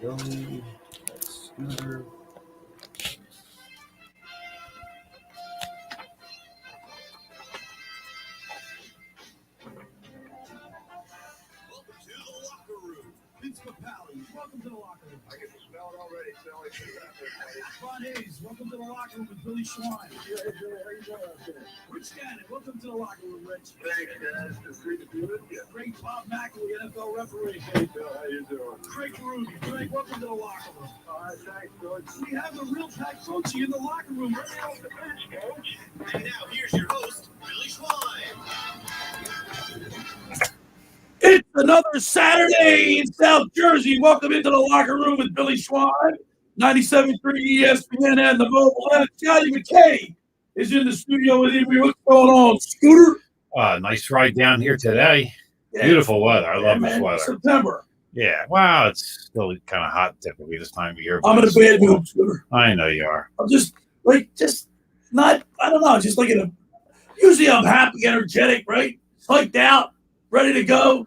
Billy, Scooter. Welcome to the locker room. I can smell it already, Sally. Ron Hayes, welcome to the locker room with Billy Schweim. Hey, Billy, how you doing out there? Rich Gannon, welcome to the locker room, Rich. Thanks, guys. It's great to be with you. Great Bob McElwee, NFL referee. Hey, Bill, how you doing? Craig Rudy. Craig, welcome to the locker room. All right, thanks, George. We have a real packed coachy in the locker room. Right off the bench, Coach. And now, here's your host, Billy Schweim. It's another Saturday in South Jersey. Welcome into the locker room with Billy Schweim, 97.3 ESPN and the mobile app. Scotty McKay is in the studio with you. What's going on, Scooter? Nice ride down here today. Yeah. Beautiful weather. I love this weather. September. Yeah. Wow, it's still kind of hot typically this time of year. I'm in a bad mood, Scooter. I know you are. I'm just not, I don't know, just like usually I'm happy, energetic, right? Psyched out, ready to go.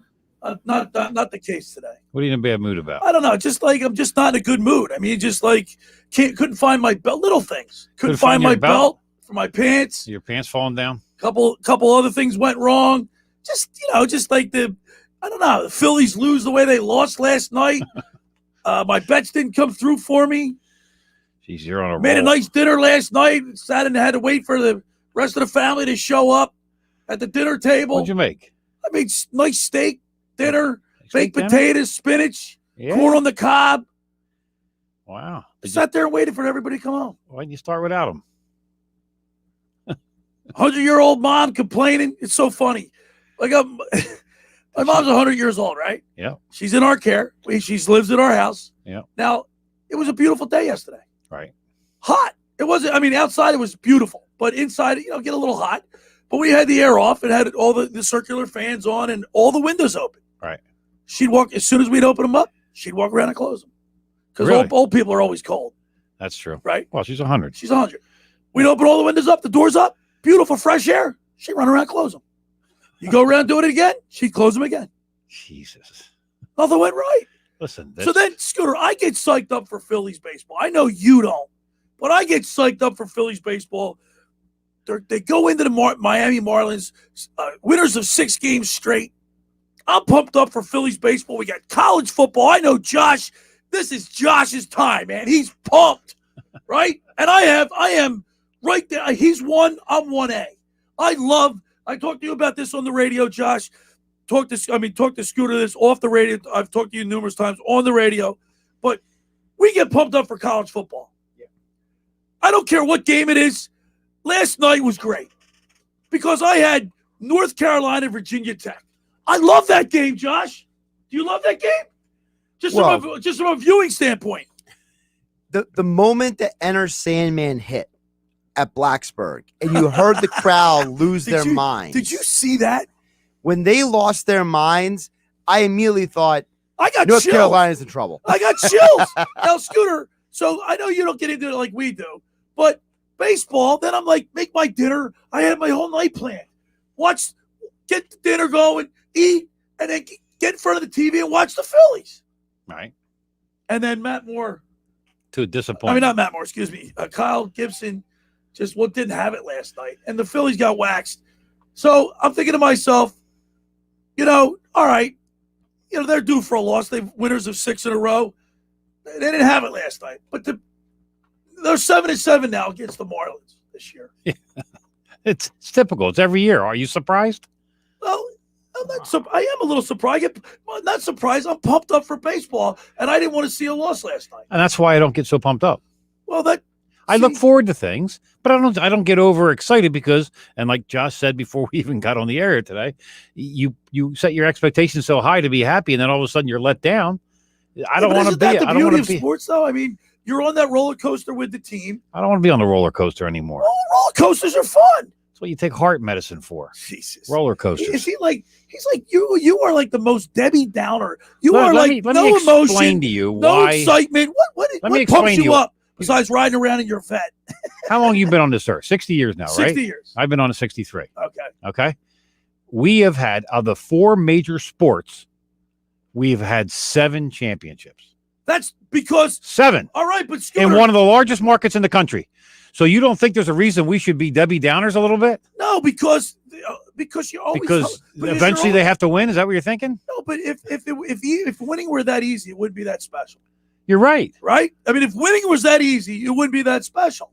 Not the case today. What are you in a bad mood about? I don't know. Just like I'm just not in a good mood. I mean, just like couldn't find my belt. Little things. Couldn't find my belt for my pants. Your pants falling down. Couple other things went wrong. Just like I don't know. The Phillies lose the way they lost last night. My bets didn't come through for me. Jeez, you're on a Made roll. a nice dinner last night. Sat and had to wait for the rest of the family to show up at the dinner table. What'd you make? I made nice steak. Dinner, baked potatoes, spinach, corn on the cob. Wow. I sat there and waited for everybody to come home. Why didn't you start without them? 100-year-old mom complaining. It's so funny. Like my mom's 100 years old, right? Yeah. She's in our care. She lives in our house. Yeah. Now, it was a beautiful day yesterday. Right. Hot. It wasn't, outside it was beautiful, but inside, get a little hot. But we had the air off and had all the circular fans on and all the windows open. Right. She'd walk, as soon as we'd open them up, she'd walk around and close them. Because Really? old people are always cold. That's true. Right? Well, she's 100. She's 100. We'd open all the windows up, the doors up, beautiful fresh air. She'd run around, close them. You go around doing it again, she'd close them again. Jesus. Nothing went right. Listen. So then, Scooter, I get psyched up for Phillies baseball. I know you don't, but I get psyched up for Phillies baseball. They go into the Miami Marlins, winners of 6 games straight. I'm pumped up for Phillies baseball. We got college football. I know Josh. This is Josh's time, man. He's pumped, right? And I am right there. He's 1, I'm 1A. I talked to you about this on the radio, Josh. Talk to Scooter this off the radio. I've talked to you numerous times on the radio. But we get pumped up for college football. Yeah. I don't care what game it is. Last night was great because I had North Carolina, Virginia Tech. I love that game, Josh. Do you love that game? Just from a viewing standpoint. The moment that Enter Sandman hit at Blacksburg and you heard the crowd lose their minds. Did you see that? When they lost their minds, I immediately thought, I got North chills. Carolina's in trouble. I got chills. Now, Scooter, so I know you don't get into it like we do, but baseball, then I'm like, make my dinner. I had my whole night planned. Get the dinner going, eat, and then get in front of the TV and watch the Phillies. Right. And then Matt Moore. To disappoint. Not Matt Moore, excuse me. Kyle Gibson just didn't have it last night. And the Phillies got waxed. So I'm thinking to myself, all right, they're due for a loss. They're winners of 6 in a row. They didn't have it last night. But they're 7-7 now against the Marlins this year. Yeah. It's typical. It's every year. Are you surprised? Well, I am a little surprised. I'm not surprised. I'm pumped up for baseball, and I didn't want to see a loss last night. And that's why I don't get so pumped up. Well, I look forward to things, but I don't get overexcited because, and like Josh said before we even got on the air today, you set your expectations so high to be happy, and then all of a sudden you're let down. I don't want to be. The beauty of sports, though. I mean, you're on that roller coaster with the team. I don't want to be on the roller coaster anymore. Oh, roller coasters are fun. That's what you take heart medicine for. Jesus. Roller coasters. Is he like? He's like you. You are like the most Debbie Downer. Let no me emotion, explain to you no why. Excitement. What pumps you up besides riding around in your Vet? How long you been on this earth? 60 years now, right? 60 years. I've been on a 63. Okay. We have had, of the 4 major sports, we've had 7 championships. That's because 7 all right, but Scooter, in one of the largest markets in the country. So you don't think there's a reason we should be Debbie Downers a little bit? no, because you always Because because eventually you're they have to win. Is that what you're thinking? no, but if winning were that easy, it wouldn't be that special, You're right. right? I mean, if winning was that easy, it wouldn't be that special.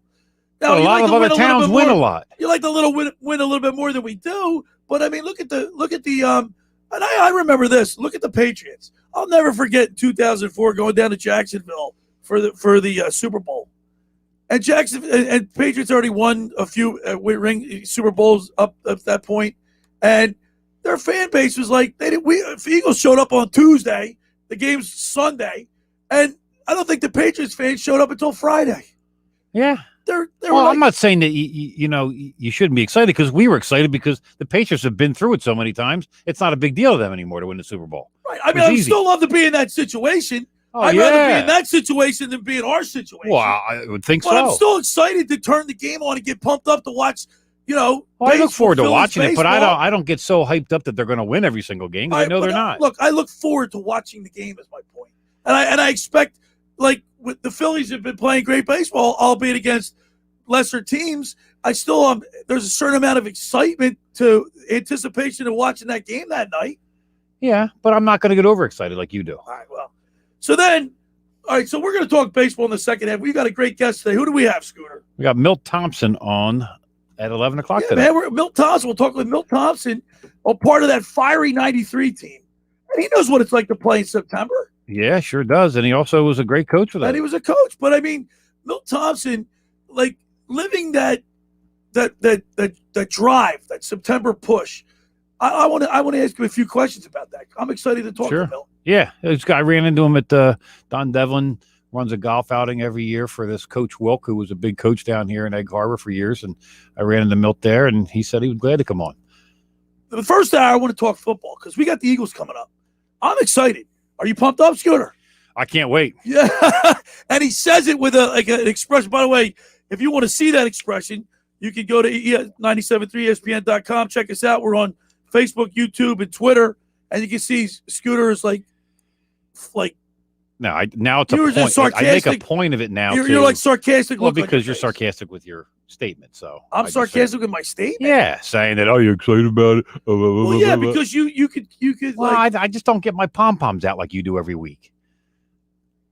Now, But a you lot like of to other win a little towns bit win more. a lot. You like to win a little bit more than we do, but I mean, look at the and I remember this. Look at the Patriots. I'll never forget 2004 going down to Jacksonville for the Super Bowl, and and Patriots already won a few Super Bowls up at that point, and their fan base was like if Eagles showed up on Tuesday, the game's Sunday, and I don't think the Patriots fans showed up until Friday. Yeah. Well, I'm not saying that you shouldn't be excited, because we were excited because the Patriots have been through it so many times. It's not a big deal to them anymore to win the Super Bowl. right. I mean, I still love to be in that situation. Oh, I'd rather be in that situation than be in our situation. Well, I would think but so. I'm still excited to turn the game on and get pumped up to watch. Well, I look forward to Phillies watching it, but baseball. I don't get so hyped up that they're going to win every single game, because I know they're not. Look, I look forward to watching the game. Is my point, and I expect, like, with the Phillies have been playing great baseball, albeit against lesser teams. I still there's a certain amount of excitement to anticipation of watching that game that night. Yeah, but I'm not going to get overexcited like you do. All right, well, so we're going to talk baseball in the second half. We got a great guest today. Who do we have, Scooter? We got Milt Thompson on at 11 o'clock today. Man, we're Milt Thompson. We'll talk with Milt Thompson, a part of that fiery '93 team, and he knows what it's like to play in September. Yeah, sure does, and he also was a great coach for that. And he was a coach, but I mean, Milt Thompson, like living that drive, that September push. I want to ask you a few questions about that. I'm excited to talk to Milt. Yeah, I ran into him at Don Devlin runs a golf outing every year for this Coach Wilk, who was a big coach down here in Egg Harbor for years, and I ran into Milt there, and he said he was glad to come on. The first hour, I want to talk football because we got the Eagles coming up. I'm excited. Are you pumped up, Scooter? I can't wait. Yeah, and he says it with an expression. By the way, if you want to see that expression, you can go to 973ESPN.com. Check us out. We're on Facebook, YouTube, and Twitter, and you can see Scooter is like. No, now it's a you were point. just sarcastic. I make a point of it now. You're like sarcastic. Well, look because on you're face. sarcastic with your statement. So I'm sarcastic with my statement. Yeah, saying that. Oh, you're excited about it. Well, yeah, because you could. Well, like, I just don't get my pom poms out like you do every week.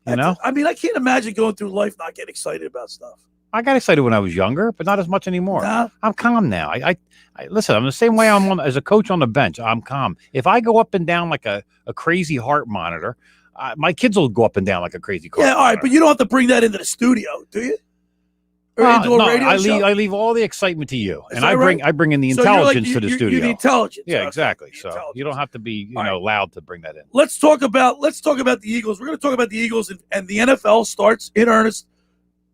You know. I mean, I can't imagine going through life not getting excited about stuff. I got excited when I was younger, but not as much anymore. Nah. I'm calm now. I listen. I'm the same way I'm as a coach on the bench. I'm calm. If I go up and down like a crazy heart monitor, my kids will go up and down like a crazy car. Yeah, all right, but you don't have to bring that into the studio, do you? Or into a No, radio show? I leave all the excitement to you, Is and that right? I bring in the So you're like- intelligence to the you're studio. the intelligence. Yeah, Okay, exactly. the So intelligence. you don't have to be All right. loud to bring that in. Let's talk about the Eagles. We're going to talk about the Eagles, and the NFL starts in earnest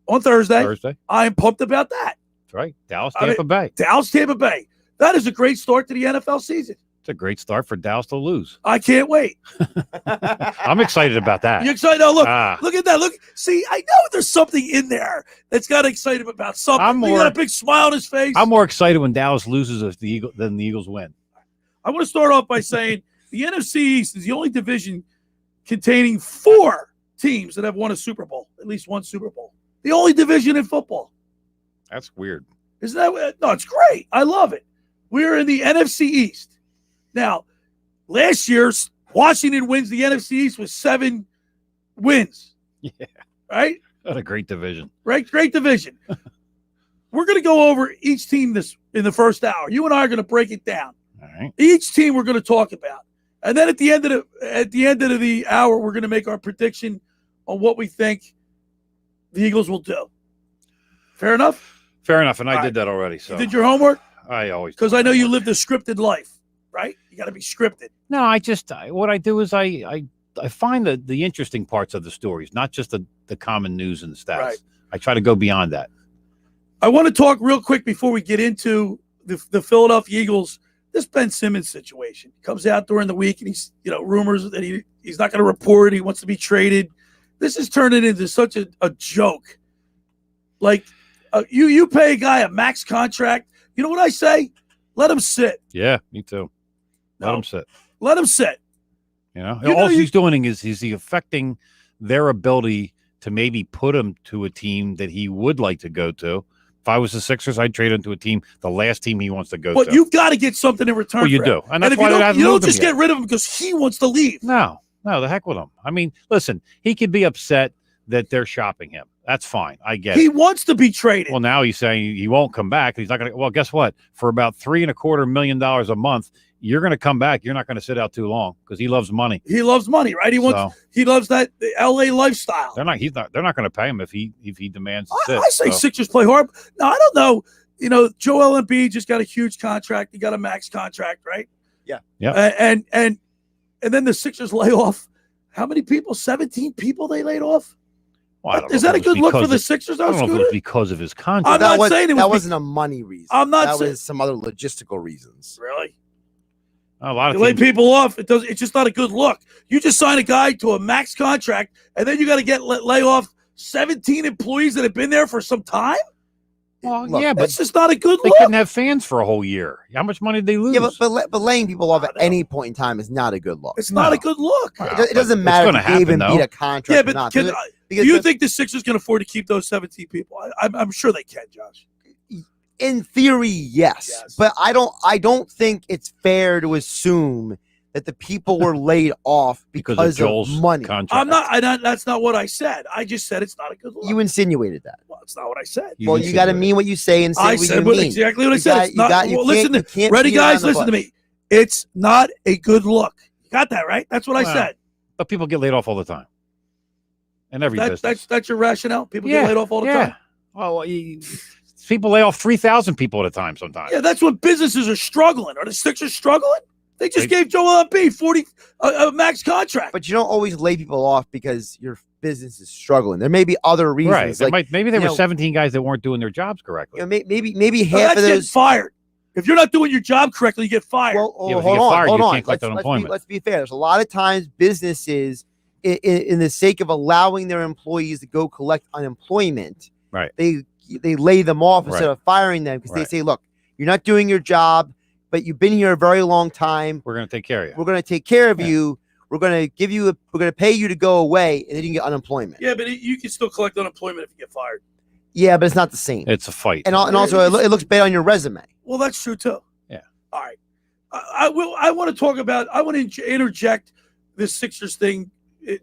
on Thursday. Thursday, I am pumped about that. that's right. Dallas, I Tampa Bay. Dallas, Tampa Bay. That is a great start to the NFL season. It's a great start for Dallas to lose. I can't wait. I'm excited about that. You excited? Oh, look Ah. at that. Look, see, I know there's something in there that's got excited about something. He got a big smile on his face. I'm more excited when Dallas loses than the Eagles win. I want to start off by saying the NFC East is the only division containing 4 teams that have won a Super Bowl, at least one Super Bowl. The only division in football. That's weird. Isn't that? No, it's great. I love it. We're in the NFC East. Now, last year, Washington wins the NFC East with 7 wins. Yeah. Right? What a great division. Right? Great division. We're going to go over each team in the first hour. You and I are going to break it down. All right. Each team we're going to talk about. And then at the end of the hour, we're going to make our prediction on what we think the Eagles will do. Fair enough? Fair enough, and I All did that already. So You did your homework? I always Because I know you lived a scripted life, right? You got to be scripted. No, what I do is I find the interesting parts of the stories, not just the common news and the stats. Right. I try to go beyond that. I want to talk real quick before we get into the Philadelphia Eagles. This Ben Simmons situation comes out during the week, and he's rumors that he's not going to report. He wants to be traded. This is turning into such a joke. Like you pay a guy a max contract. You know what I say? Let him sit. Yeah, me too. Let No. him sit. Let him sit. You know, You know, all he's doing is he affecting their ability to maybe put him to a team that he would like to go to. If I was the Sixers, I'd trade him to a team, the last team he wants to go But to. you've got to get something in return. Well, you for do. him. And that's if why you they don't, haven't you don't moved him just yet. get rid of him because he wants to leave. No, the heck with him. I mean, listen, he could be upset that they're shopping him. That's fine. I get He it. wants to be traded. Well, now he's saying he won't come back. He's not going to. Well, guess what? For about $3.25 million a month, you're going to come back. You're not going to sit out too long because he loves money. He loves money, right? He wants. So, He loves that the LA lifestyle. they're not. They're not going to pay him if he demands to sit. I say So, Sixers play hard. No, I don't know. You know, Joel Embiid just got a huge contract. He got a max contract, right? Yeah. And then the Sixers lay off how many people? 17 people they laid off. well, I don't know Is if that it a good was look for because the of- Sixers? I don't know if it was Scooter? because of his I'm contract. not saying it was that be- wasn't a money reason. I'm not That saying- was some other logistical reasons. Really? A lot You of lay teams. people off. It's just not a good look. You just sign a guy to a max contract, and then you got to lay off 17 employees that have been there for some time. Well, Look, yeah, but That's just not a good they look. couldn't have fans for a whole year. How much money did they lose? Yeah, but laying people off I at know. any point in time is not a good look. It's not No. a good look. Wow. It doesn't It's matter gonna if you gave happen, him beat though. a contract Yeah, or but not. do Because you think the Sixers can afford to keep those 17 people? I'm sure they can, Josh. in theory, yes. Yes. But I don't think it's fair to assume that the people were laid off because because of Joel's money. contract. That's not what I said. I just said it's not a good look. You insinuated that. Well, it's not what I said. Well, you got to mean what you say and say I what said you what, mean. exactly what I You said. got- It's you not. got- you Well, can't- listen, you can't ready, beat around guys. the Listen to bush. me. It's not a good look. You got that right? That's what I Wow. said. But people get laid off all the time. In every business. That's your rationale. People get laid off all the time. Well, people lay off 3,000 people at a time sometimes. Yeah, that's when businesses are struggling. Are the Sixers struggling? They just They- gave Joel Embiid 40 a max contract. But you don't always lay people off because your business is struggling. There may be other reasons. Right. There Like, maybe there you were know- 17 guys that weren't doing their jobs correctly. you know, maybe No, half that's of getting those. fired. If you're not doing your job correctly, you get fired. Well, Yeah, but if hold you get on, fired, hold you on. can't collect unemployment. Let's be fair. There's a lot of times businesses, in the sake of allowing their employees to go collect unemployment, Right. They lay them off instead Right. of firing them because they Right. say, "Look, you're not doing your job, but you've been here a very long time. We're going to take care of you. We're going to take care of Yeah. you. We're going to pay you to go away, and then you can get unemployment." Yeah, but you can still collect unemployment if you get fired. Yeah, but it's not the same. It's a fight. And also, it looks bad on your resume. Well, that's true too. Yeah. All right. I want to talk about. I want to interject this Sixers thing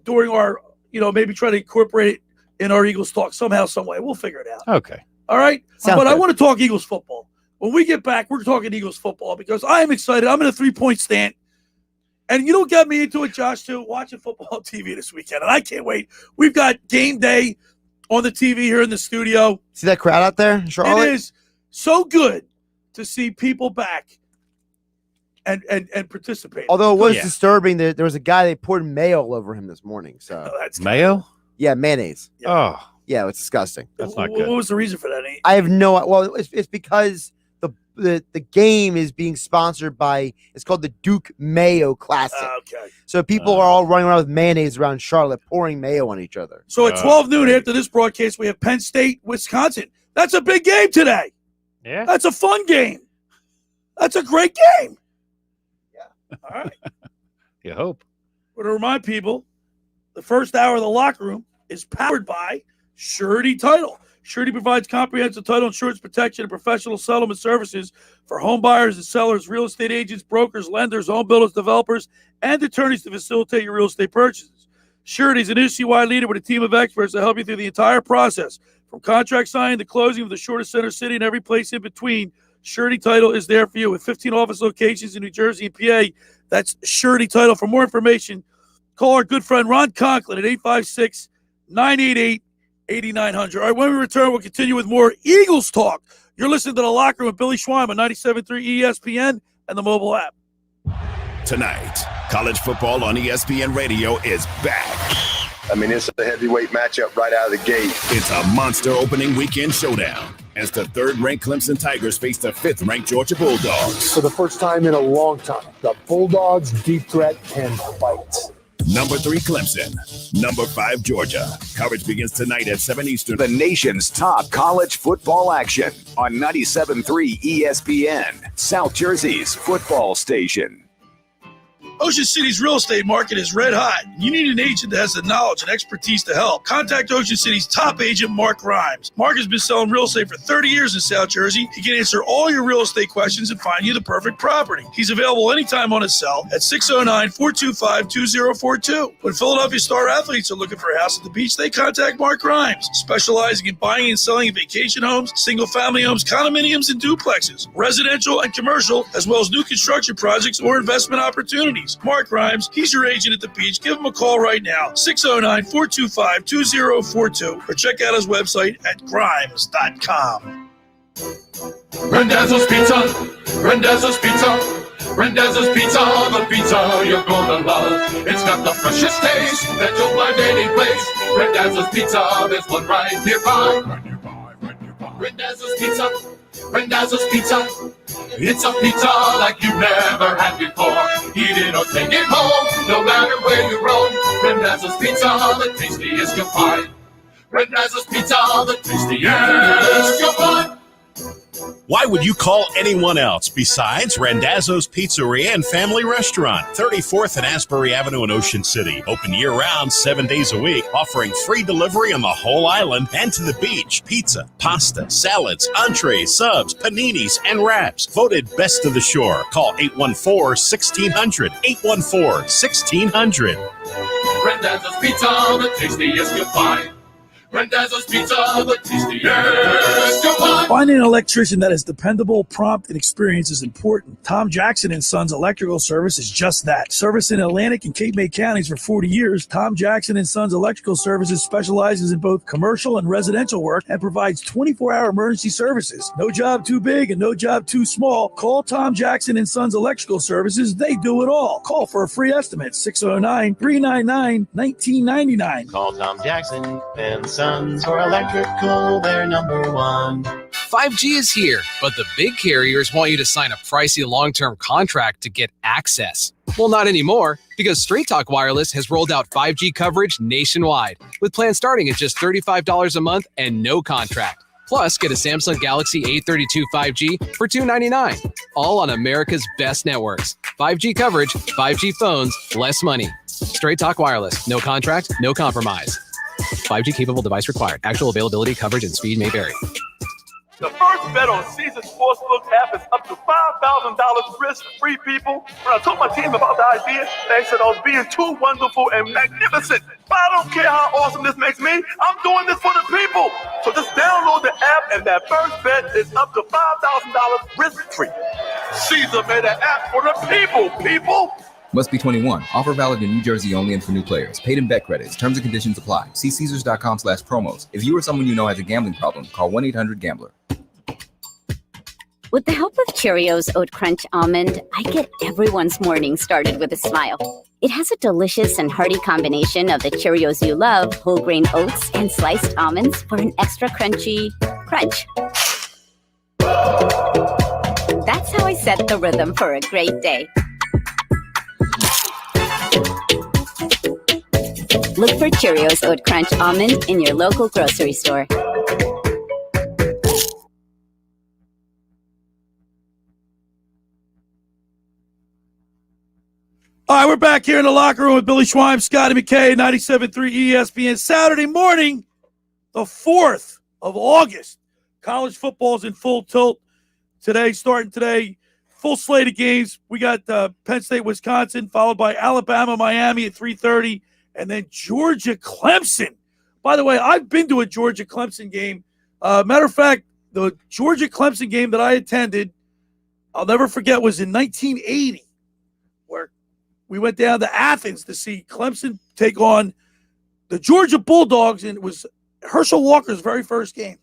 during our. Maybe try to incorporate it in our Eagles talk somehow, some way. We'll figure it out. Okay. All right. Sounds But I good. want to talk Eagles football. When we get back, we're talking Eagles football because I am excited. I'm in a 3-point stand. And you don't get me into it, Josh, too, watching football on TV this weekend. And I can't wait. We've got game day on the TV here in the studio. See that crowd out there, Charlotte? It is so good to see people back and participate. Although it was Yeah. disturbing, there was a guy they poured mayo all over him this morning. So That's Mayo? yeah, mayonnaise. Yeah. Oh, Yeah, it's disgusting. that's not What good. was the reason for that? I have no. Well, it's because the game is being sponsored by. It's called the Duke Mayo Classic. Okay. So people are all running around with mayonnaise around Charlotte, pouring mayo on each other. So at 12 noon great. after this broadcast, we have Penn State, Wisconsin. That's a big game today. Yeah. That's a fun game. That's a great game. Yeah. All right. You hope. But to remind people, the first hour of the locker room is powered by Surety Title. Surety provides comprehensive title insurance protection and professional settlement services for home buyers and sellers, real estate agents, brokers, lenders, home builders, developers, and attorneys to facilitate your real estate purchases. Surety is an industry-wide leader with a team of experts that help you through the entire process, from contract signing to closing, with the shortest center city and every place in between. Surety Title is there for you with 15 office locations in New Jersey and PA. That's Surety Title. For more information, call our good friend Ron Conklin at 856-988-8900. All right, when we return, we'll continue with more Eagles talk. You're listening to The Locker Room with Billy Schweim on 97.3 ESPN and the mobile app. Tonight, college football on ESPN Radio is back. I mean, it's a heavyweight matchup right out of the gate. It's a monster opening weekend showdown as the third-ranked Clemson Tigers face the fifth-ranked Georgia Bulldogs. For the first time in a long time, the Bulldogs' deep threat can fight. Number 3, Clemson. Number 5, Georgia. Coverage begins tonight at 7 Eastern. The nation's top college football action on 97.3 ESPN, South Jersey's football station. Ocean City's real estate market is red hot. You need an agent that has the knowledge and expertise to help. Contact Ocean City's top agent, Mark Grimes. Mark has been selling real estate for 30 years in South Jersey. He can answer all your real estate questions and find you the perfect property. He's available anytime on his cell at 609-425-2042. When Philadelphia star athletes are looking for a house at the beach, they contact Mark Grimes, specializing in buying and selling vacation homes, single-family homes, condominiums, and duplexes, residential and commercial, as well as new construction projects or investment opportunities. Mark Grimes, he's your agent at the beach. Give him a call right now, 609-425-2042, or check out his website at grimes.com. Rendezvous Pizza, Rendezvous Pizza, Rendezvous Pizza, the pizza you're gonna love. It's got the freshest taste that you'll find any place. Rendezvous Pizza, there's one right nearby. Rendezvous Pizza, Rendezvous Pizza. It's a pizza like you've never had before. Eat it or take it home, no matter where you roam. Rendezvous Pizza, the tastiest you'll find. Rendezvous Pizza, the tastiest you'll find. Why would you call anyone else besides Randazzo's Pizzeria and Family Restaurant, 34th and Asbury Avenue in Ocean City. Open year-round, 7 days a week, offering free delivery on the whole island and to the beach. Pizza, pasta, salads, entrees, subs, paninis, and wraps. Voted best of the shore. Call 814-1600. 814-1600. Rendezvous Pizza, the tastiest you'll find. Rendezvous Pizza, the tastiest you'll find. Finding an electrician that is dependable, prompt, and experienced is important. Tom Jackson & Sons Electrical Service is just that. Service in Atlantic and Cape May counties for 40 years, Tom Jackson & Sons Electrical Services specializes in both commercial and residential work and provides 24-hour emergency services. No job too big and no job too small. Call Tom Jackson & Sons Electrical Services. They do it all. Call for a free estimate, 609-399-1999. Call Tom Jackson and Sons for electrical, they're number one. 5G is here, but the big carriers want you to sign a pricey long-term contract to get access. Well, not anymore, because Straight Talk Wireless has rolled out 5G coverage nationwide, with plans starting at just $35 a month and no contract. Plus, get a Samsung Galaxy A32 5G for $299, all on America's best networks. 5G coverage, 5G phones, less money. Straight Talk Wireless, no contract, no compromise. 5G capable device required. Actual availability, coverage, and speed may vary. The first bet on Caesars Sportsbook app is up to $5,000 risk-free, people. When I told my team about the idea, they said I was being too wonderful and magnificent. But I don't care how awesome this makes me. I'm doing this for the people. So just download the app, and that first bet is up to $5,000 risk-free. Caesar made an app for the people. Must be 21. Offer valid in New Jersey only and for new players. Paid in bet credits. Terms and conditions apply. See Caesars.com/promos. If you or someone you know has a gambling problem, call 1-800-GAMBLER. With the help of Cheerios Oat Crunch Almond, I get everyone's morning started with a smile. It has a delicious and hearty combination of the Cheerios you love, whole grain oats, and sliced almonds for an extra crunchy crunch. That's how I set the rhythm for a great day. Look for Cheerios Oat Crunch Almond in your local grocery store. All right, we're back here in the locker room with Billy Schweim, Scotty McKay, 97.3 ESPN. Saturday morning, the 4th of August. College football's in full tilt today, starting today. Full slate of games. We got Penn State, Wisconsin, followed by Alabama, Miami at 3:30, and then Georgia, Clemson. By the way, I've been to a Georgia Clemson game. Matter of fact, the Georgia Clemson game that I attended, I'll never forget, was in 1980, where we went down to Athens to see Clemson take on the Georgia Bulldogs, and it was Herschel Walker's very first game.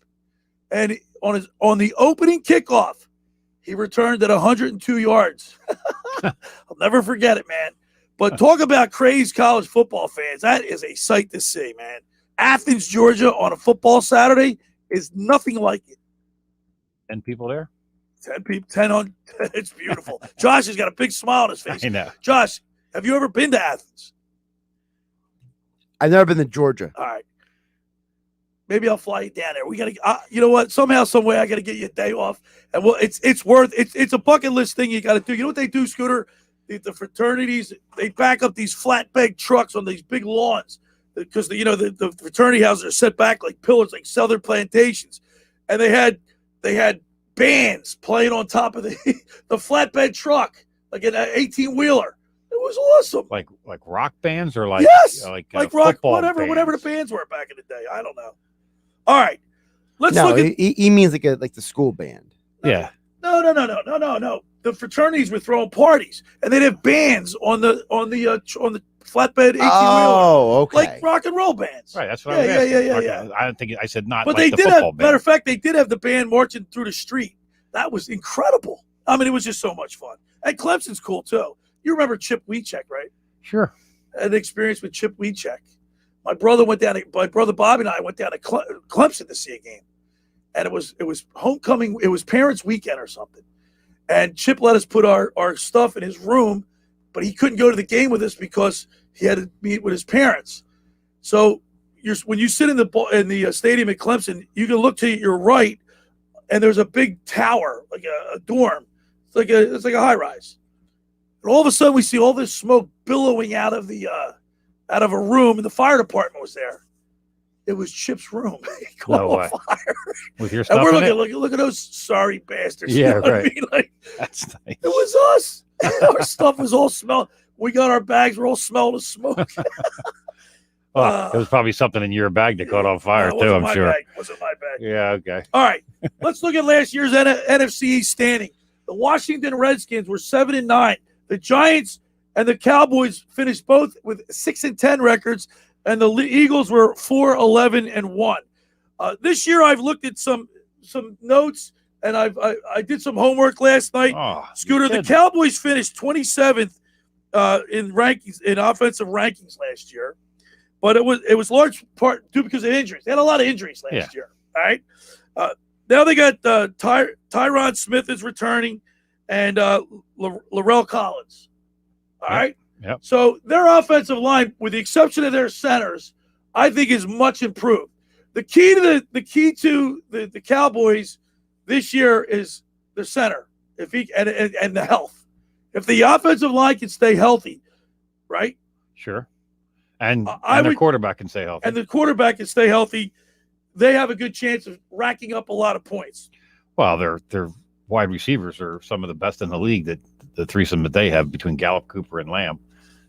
And on the opening kickoff, he returned at 102 yards. I'll never forget it, man. But talk about crazed college football fans. That is a sight to see, man. Athens, Georgia on a football Saturday is nothing like it. 10 people there? 10 people, 10 on. It's beautiful. Josh has got a big smile on his face. I know. Josh, have you ever been to Athens? I've never been to Georgia. All right. Maybe I'll fly you down there. We got to, you know what? Somehow, some way, I got to get you a day off. And well, it's a bucket list thing you got to do. You know what they do, Scooter? the fraternities, they back up these flatbed trucks on these big lawns because the fraternity houses are set back like pillars, like southern plantations, and they had bands playing on top of the flatbed truck, like an 18-wheeler. It was awesome. Like rock bands or like yes, like rock, football whatever the bands were back in the day. I don't know. All right, let's look at. He means like the school band. Yeah. No. The fraternities were throwing parties, and they'd have bands on the flatbed 18-wheeler. Oh, okay. Like rock and roll bands. Right. That's what I was asking. Yeah. I don't think I said not. But like they the did football have. band. Matter of fact, they did have the band marching through the street. That was incredible. I mean, it was just so much fun. And Clemson's cool too. You remember Chip Weechek, right? Sure. I had an experience with Chip Weechek. My brother Bobby and I went down to Clemson to see a game, and it was homecoming. It was parents' weekend or something. And Chip let us put our stuff in his room, but he couldn't go to the game with us because he had to meet with his parents. So when you sit in the stadium at Clemson, you can look to your right, and there's a big tower, like a dorm. It's like a high rise. And all of a sudden, we see all this smoke billowing out of a room, and the fire department was there. It was Chip's room. He caught on fire. With your stuff and we're in looking, look at those sorry bastards. Yeah, you know what right. I mean? Like, that's nice. It was us. Our stuff was all smelled. We got our bags. We're all smelling of smoke. It was probably something in your bag that caught on fire too. I'm sure. It wasn't my bag. Yeah. Okay. All right. Let's look at last year's NFC East standing. The Washington Redskins were 7-9. The Giants and the Cowboys finished both with 6-10 records, and the Eagles were 4-11-1. This year, I've looked at some notes, and I did some homework last night. Scooter, the Cowboys finished 27th in rankings in offensive rankings last year, but it was large part due because of injuries. They had a lot of injuries last year. All right. Now they got Tyron Smith is returning, and Laurel Collins. All right. Yep. So their offensive line, with the exception of their centers, I think is much improved. The key to the Cowboys this year is the center, and the health. If the offensive line can stay healthy, right? Sure. And their quarterback can stay healthy. And the quarterback can stay healthy. They have a good chance of racking up a lot of points. Well, their wide receivers are some of the best in the league. That the threesome that they have between Gallup, Cooper, and Lamb.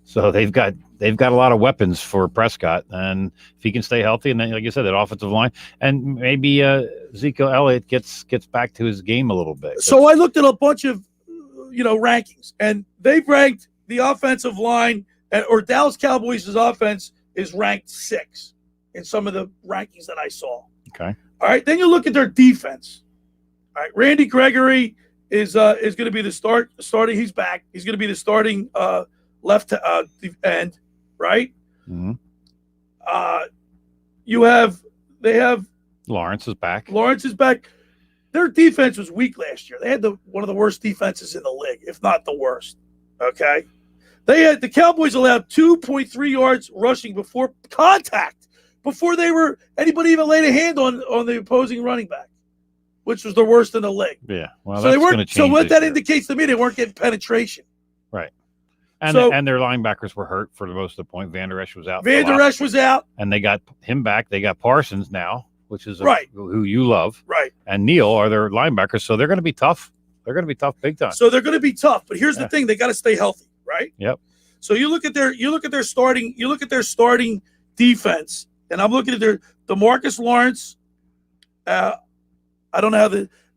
So they've got a lot of weapons for Prescott, and if he can stay healthy, and then, like you said, that offensive line, and maybe Ezekiel Elliott gets back to his game a little bit. So I looked at a bunch of rankings, and they've ranked the offensive line, or Dallas Cowboys' offense is ranked 6 in some of the rankings that I saw. Okay. All right. Then you look at their defense. All right. Randy Gregory is going to be the starting. He's back. He's going to be the starting left end, right? Mm-hmm. They have Lawrence is back. Lawrence is back. Their defense was weak last year. They had one of the worst defenses in the league, if not the worst. Okay. The Cowboys allowed 2.3 yards rushing before contact, before anybody even laid a hand on the opposing running back, which was the worst in the league. Yeah. Well, so that's going to change. So what that year. indicates to me, they weren't getting penetration. Right. And their linebackers were hurt for the most of the point. Van Der Esch was out. Van Der Esch was out. And they got him back. They got Parsons now, which is right. Who you love. Right. And Neal are their linebackers, so they're going to be tough. They're going to be tough big time. So they're going to be tough. But here's the thing: they got to stay healthy, right? Yep. So you look at their starting defense, and I'm looking at their DeMarcus Lawrence. I don't know how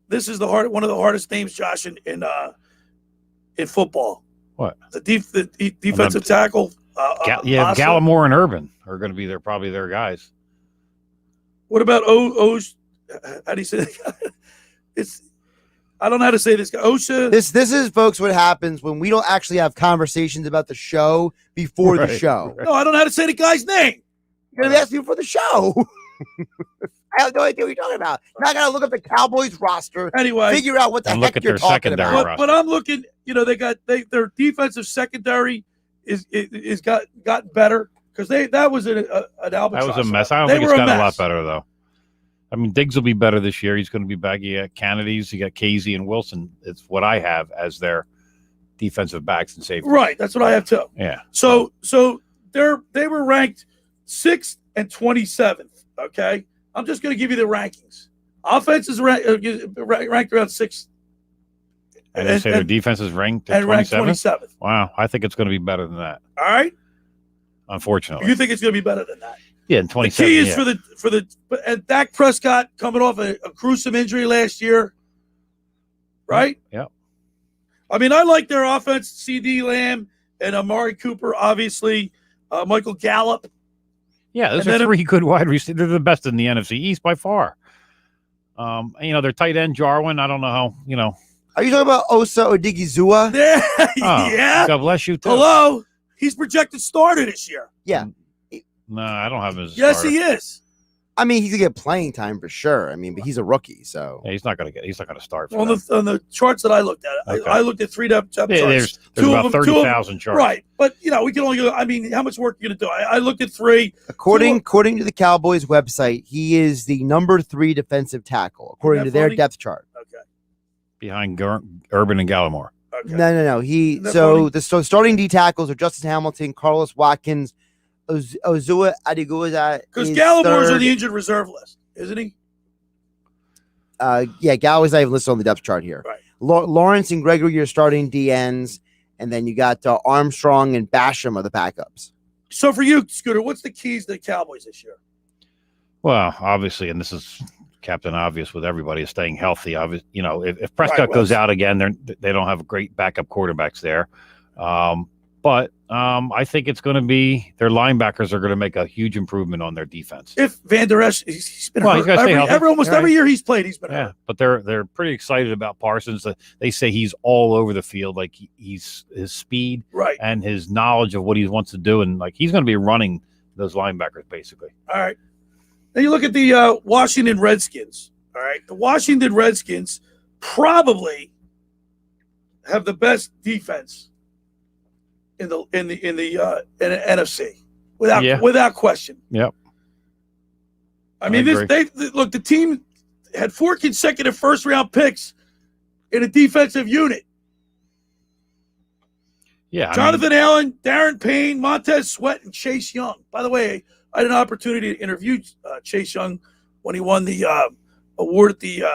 this is one of the hardest names, Josh, in football. What? The defensive tackle. Gallimore and Urban are going to be probably their guys. What about how do you say that? I don't know how to say this guy. OSHA. This is, folks, what happens when we don't actually have conversations about the show before the show. Right. No, I don't know how to say the guy's name. You're going to ask me for the show. I have no idea what you're talking about. Now I got to look up the Cowboys roster. Anyway, figure out what the heck you're talking about. But I'm looking. Their defensive secondary is gotten better because that was an albatross. That was a mess. I don't think it's gotten a lot better though. I mean, Diggs will be better this year. He's going to be back. You got Kennedy's, you got Casey and Wilson. It's what I have as their defensive backs and safeties. Right. That's what I have too. Yeah. So they were ranked 6th and 27th. Okay. I'm just going to give you the rankings. Offense is ranked around 6th. And they say their defense is ranked and ranked 27th? 27th. Wow. I think it's going to be better than that. All right. Unfortunately. You think it's going to be better than that? Yeah, in 27. The key is and Dak Prescott coming off a gruesome injury last year, right? Yeah. I mean, I like their offense. C.D. Lamb and Amari Cooper, obviously, Michael Gallup. Yeah, those are three good wide receivers. They're the best in the NFC East by far. Their tight end Jarwin. I don't know how. Are you talking about Osa Odigizua? Yeah. God bless you too. Hello. He's projected starter this year. Yeah. No, I don't have him as a Yes, starter. he is. I mean, he's gonna get playing time for sure. I mean, but he's a rookie, so Yeah, he's not going to start. For On the charts that I looked at, Okay. I looked at 3 depth charts. There's Two about of them- 30,000 charts. Right, but we can only go. I mean, how much work are you going to do? I looked at 3. according to the Cowboys website, he is the number 3 defensive tackle according Isn't to that their funny? depth chart. Okay. Behind Urban and Gallimore. Okay. No. Isn't that funny? So starting D tackles are Justice Hamilton, Carlos Watkins, Ozua Adigua. Because Gallimore's on the injured reserve list, isn't he? Yeah, Galloway's not even listed on the depth chart here. Right. Lawrence and Gregory are starting DNs, and then you got Armstrong and Basham are the backups. So for you, Scooter, what's the keys to the Cowboys this year? Well, obviously, and this is Captain Obvious with everybody, is staying healthy. If Prescott goes out again, they don't have great backup quarterbacks there. But I think it's going to be their linebackers are going to make a huge improvement on their defense. If Van Der Esch, he's been Well, hurt. he's gotta stay healthy. Almost every year he's played, he's been Yeah, hurt. but they're pretty excited about Parsons. They say he's all over the field, like he's his speed Right. and his knowledge of what he wants to do, and like he's going to be running those linebackers basically. All right. Now you look at the Washington Redskins. All right, the Washington Redskins probably have the best defense in the NFC without question. Yep. I mean, the team had 4 consecutive first-round picks in a defensive unit. Yeah, Jonathan Allen, Darren Payne, Montez Sweat, and Chase Young. By the way, I had an opportunity to interview Chase Young when he won the award at the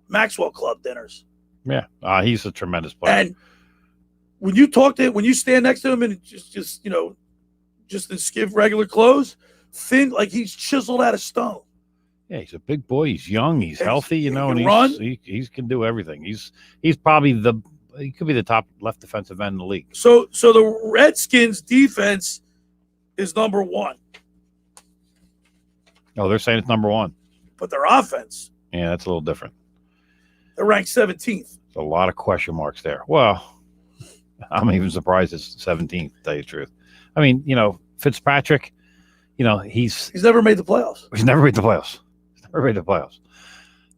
Maxwell Club dinners. Yeah, he's a tremendous player. And when you talk to him, when you stand next to him and just in skiff regular clothes, thin, like he's chiseled out of stone. Yeah, he's a big boy. He's young. He's healthy. And can he run. He can do everything. He's probably he could be the top left defensive end in the league. So the Redskins defense is number 1, Oh, they're saying it's number 1. but their offense, Yeah, that's a little different. they're ranked 17th. There's a lot of question marks there. Well, I'm even surprised it's 17th, to tell you the truth. I mean, Fitzpatrick, he's never made the playoffs. He's never made the playoffs.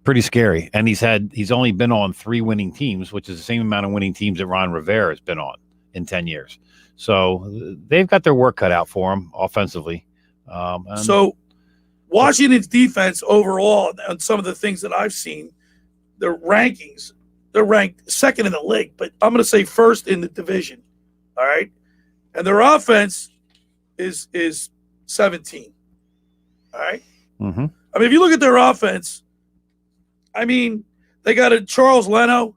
Pretty scary. And he's only been on 3 winning teams, which is the same amount of winning teams that Ron Rivera has been on in 10 years. So they've got their work cut out for them offensively. So Washington's defense overall, and some of the things that I've seen, their rankings, they're ranked 2nd in the league, but I'm going to say 1st in the division. All right. And their offense is 17. All right. Mm-hmm. I mean, if you look at their offense, I mean, they got a Charles Leno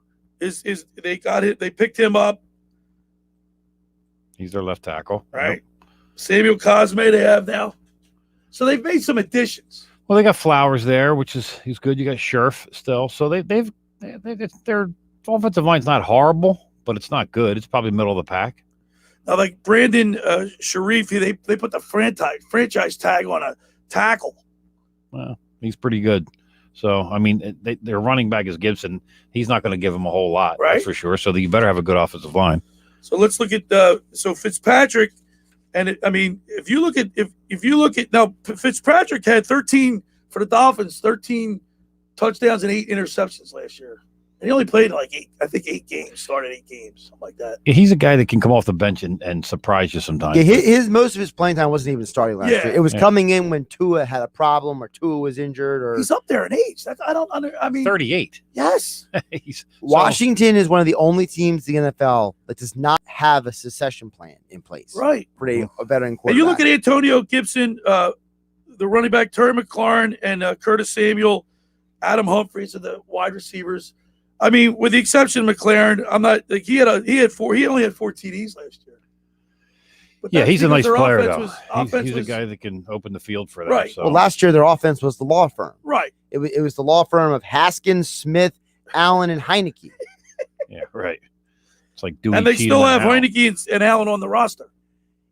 they got it. They picked him up. He's their left tackle. Right. Yep. Samuel Cosme they have now. So they've made some additions. Well, they got Flowers there, which he's good. You got Scherf still. So their offensive line's not horrible, but it's not good. It's probably middle of the pack. Now, like Brandon Sharif, they put the franchise tag on a tackle. Well, he's pretty good. So, I mean, their running back is Gibson. He's not going to give him a whole lot, right? That's for sure. So you better have a good offensive line. So let's look at so Fitzpatrick, and if you look at now, Fitzpatrick had 13 for the Dolphins, 13 touchdowns and 8 interceptions last year And he only played like 8 games, started 8 games, something like that. He's a guy that can come off the bench and surprise you sometimes. Yeah, his most of his playing time wasn't even starting last year. It was Yeah. coming in when Tua had a problem or Tua was injured. Or He's up there in age. I mean, 38. Yes. Washington is one of the only teams in the NFL that does not have a succession plan in place. Right. For a veteran quarterback. And you look at Antonio Gibson, the running back, Terry McLaurin, and Curtis Samuel, Adam Humphries are the wide receivers. I mean, with the exception of McLaren, I'm not like he only had 4 TDs last year. But Yeah, that's he's a because nice their player, offense though. He's a was- guy that can open the field for them. Right. So. Well, last year their offense was the law firm. Right. It was the law firm of Haskins, Smith, Allen, and Heineke. Yeah, right. It's like Dewey And they Cheatham still have Allen. Heineke and Allen on the roster.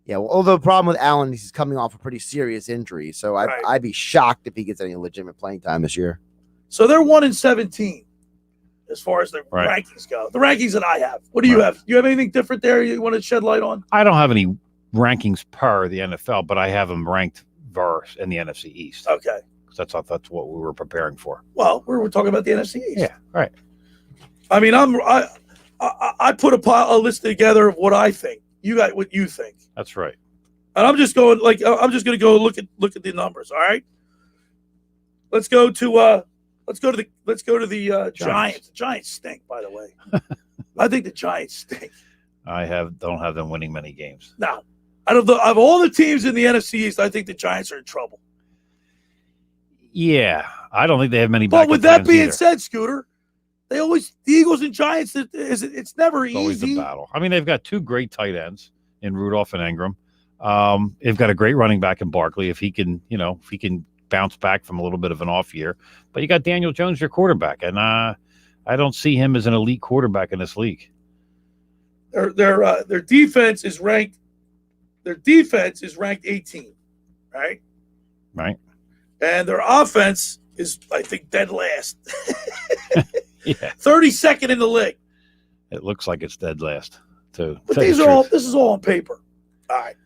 Yeah, well, although the problem with Allen is he's coming off a pretty serious injury, so Right. I'd be shocked if he gets any legitimate playing time this year. So they're 1-17 as far as the Right. rankings go. The rankings that I have. What do you have? You have anything different there you want to shed light on? I don't have any rankings per the NFL, but I have them ranked verse in the NFC East. Okay. That's what we were preparing for. Well, we're talking about the NFC East. Yeah, right. I mean, I put a list together of what I think. You got what you think, That's right. and I'm just going to go look at the numbers. All right. Let's go to the Giants. The Giants stink, by the way. I think the Giants stink. I don't have them winning many games. Now, out of all the teams in the NFC East, I think the Giants are in trouble. Yeah, I don't think they have many. But with that backup being plans said, Scooter, the Eagles and Giants, it's never either. It's always easy. the battle. I mean, they've got 2 great tight ends in Rudolph and Ingram. They've got a great running back in Barkley if he can bounce back from a little bit of an off year. But you got Daniel Jones, your quarterback, and I don't see him as an elite quarterback in this league. Their defense is ranked. Their defense is ranked 18, right? Right. And their offense is, I think, dead last. Yeah. 32nd in the league. It looks like it's dead last too. But this is all on paper. All right.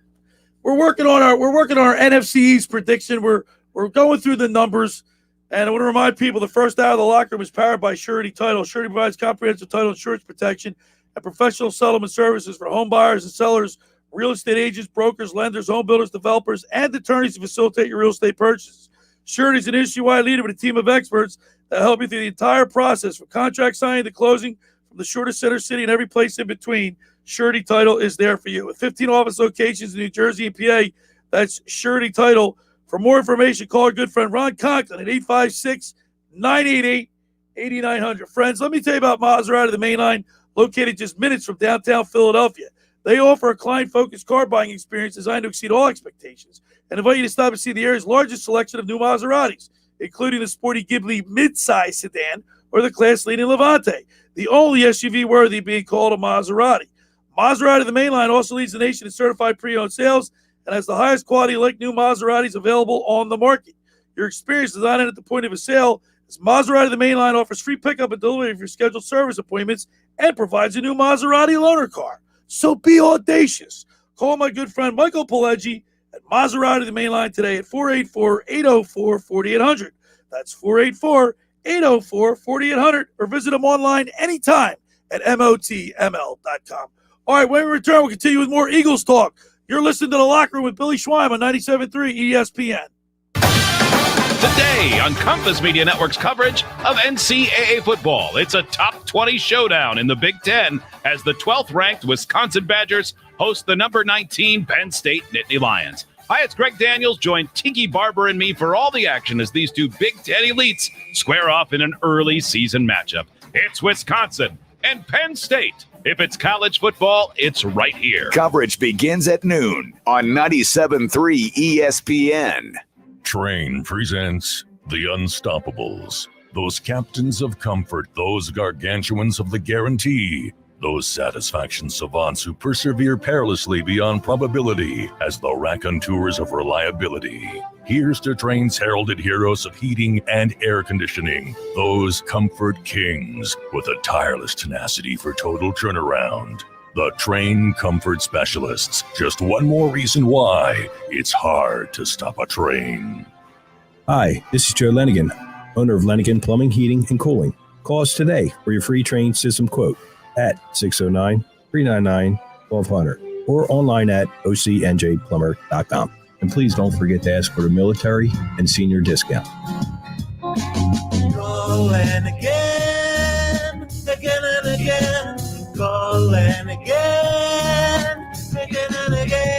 We're working on our NFC East prediction. We're going through the numbers. And I want to remind people the first hour of the locker room is powered by Surety Title. Surety provides comprehensive title insurance protection and professional settlement services for home buyers and sellers, real estate agents, brokers, lenders, home builders, developers, and attorneys to facilitate your real estate purchases. Surety is an industry-wide leader with a team of experts that help you through the entire process, from contract signing to closing, from the shortest center city and every place in between. Surety Title is there for you. With 15 office locations in New Jersey and PA, that's Surety Title. For more information, call our good friend Ron Conklin at 856-988-8900. Friends, let me tell you about Maserati, the main line, located just minutes from downtown Philadelphia. They offer a client-focused car buying experience designed to exceed all expectations and invite you to stop and see the area's largest selection of new Maseratis, including the sporty Ghibli midsize sedan or the class-leading Levante, the only SUV worthy of being called a Maserati. Maserati, the main line, also leads the nation in certified pre-owned sales and has the highest quality like new Maseratis available on the market. Your experience does not end at the point of a sale, as Maserati, the main line, offers free pickup and delivery of your scheduled service appointments and provides a new Maserati loaner car. So be audacious. Call my good friend Michael Pileggi at Maserati, the main line, today at 484-804-4800. That's 484-804-4800, or visit them online anytime at motml.com. All right, when we return, we'll continue with more Eagles talk. You're listening to The Locker Room with Billy Schweim on 97.3 ESPN. Today on Compass Media Network's coverage of NCAA football, it's a top 20 showdown in the Big Ten as the 12th-ranked Wisconsin Badgers host the number 19 Penn State Nittany Lions. Hi, it's Greg Daniels. Join Tiki Barber and me for all the action as these two Big Ten elites square off in an early season matchup. It's Wisconsin and Penn State. If it's college football, it's right here. Coverage begins at noon on 97.3 ESPN. Train presents The Unstoppables. Those captains of comfort, those gargantuans of the guarantee, those satisfaction savants who persevere perilously beyond probability as the raconteurs of reliability. Here's to Train's heralded heroes of heating and air conditioning, those comfort kings with a tireless tenacity for total turnaround. The Train Comfort Specialists. Just one more reason why it's hard to stop a train. Hi, this is Joe Lenigan, owner of Lenigan Plumbing, Heating, and Cooling. Call us today for your free train system quote at 609-399-1200 or online at ocnjplumber.com. And please don't forget to ask for the military and senior discount. Calling again and again, calling again and again.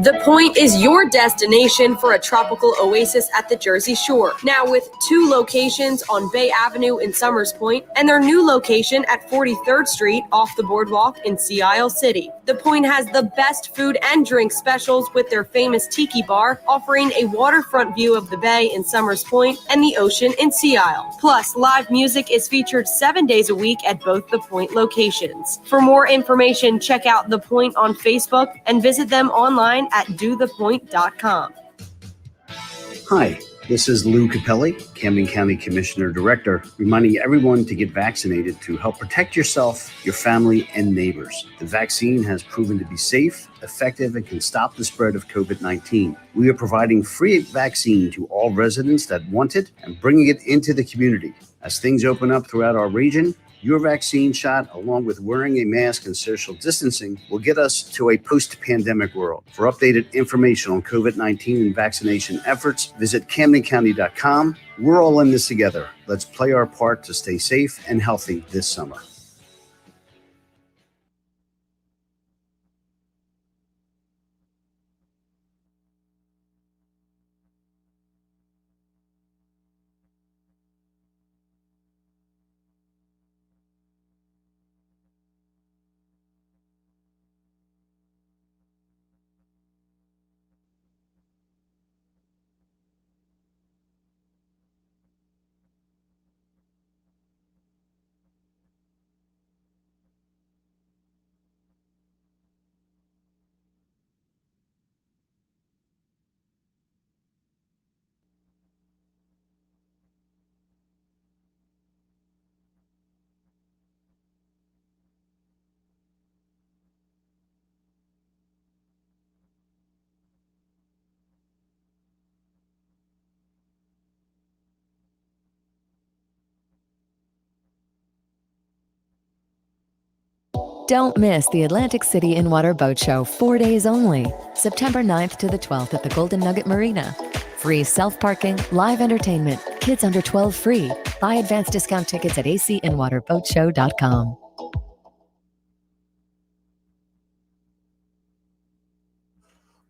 The Point is your destination for a tropical oasis at the Jersey Shore. Now with 2 locations on Bay Avenue in Summers Point and their new location at 43rd Street off the boardwalk in Sea Isle City. The Point has the best food and drink specials with their famous Tiki Bar, offering a waterfront view of the bay in Summers Point and the ocean in Sea Isle. Plus, live music is featured 7 days a week at both The Point locations. For more information, check out The Point on Facebook and visit them online at dothepoint.com. Hi, this is Lou Capelli, Camden County Commissioner Director, reminding everyone to get vaccinated to help protect yourself, your family, and neighbors. The vaccine has proven to be safe, effective, and can stop the spread of COVID-19. We are providing free vaccine to all residents that want it and bringing it into the community. As things open up throughout our region, your vaccine shot, along with wearing a mask and social distancing, will get us to a post-pandemic world. For updated information on COVID-19 and vaccination efforts, visit CamdenCounty.com. We're all in this together. Let's play our part to stay safe and healthy this summer. Don't miss the Atlantic City In-Water Boat Show 4 days only, September 9th to the 12th at the Golden Nugget Marina. Free self-parking, live entertainment, kids under 12 free. Buy advanced discount tickets at acinwaterboatshow.com. All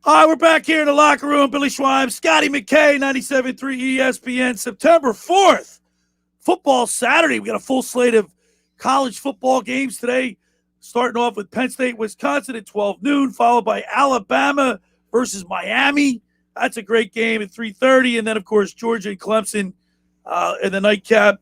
right, we're back here in the locker room. Billy Schweim, Scotty McKay, 97.3 ESPN, September 4th. Football Saturday. We got a full slate of college football games today, starting off with Penn State, Wisconsin at 12 noon, followed by Alabama versus Miami. That's a great game at 3:30. And then, of course, Georgia and Clemson in the nightcap.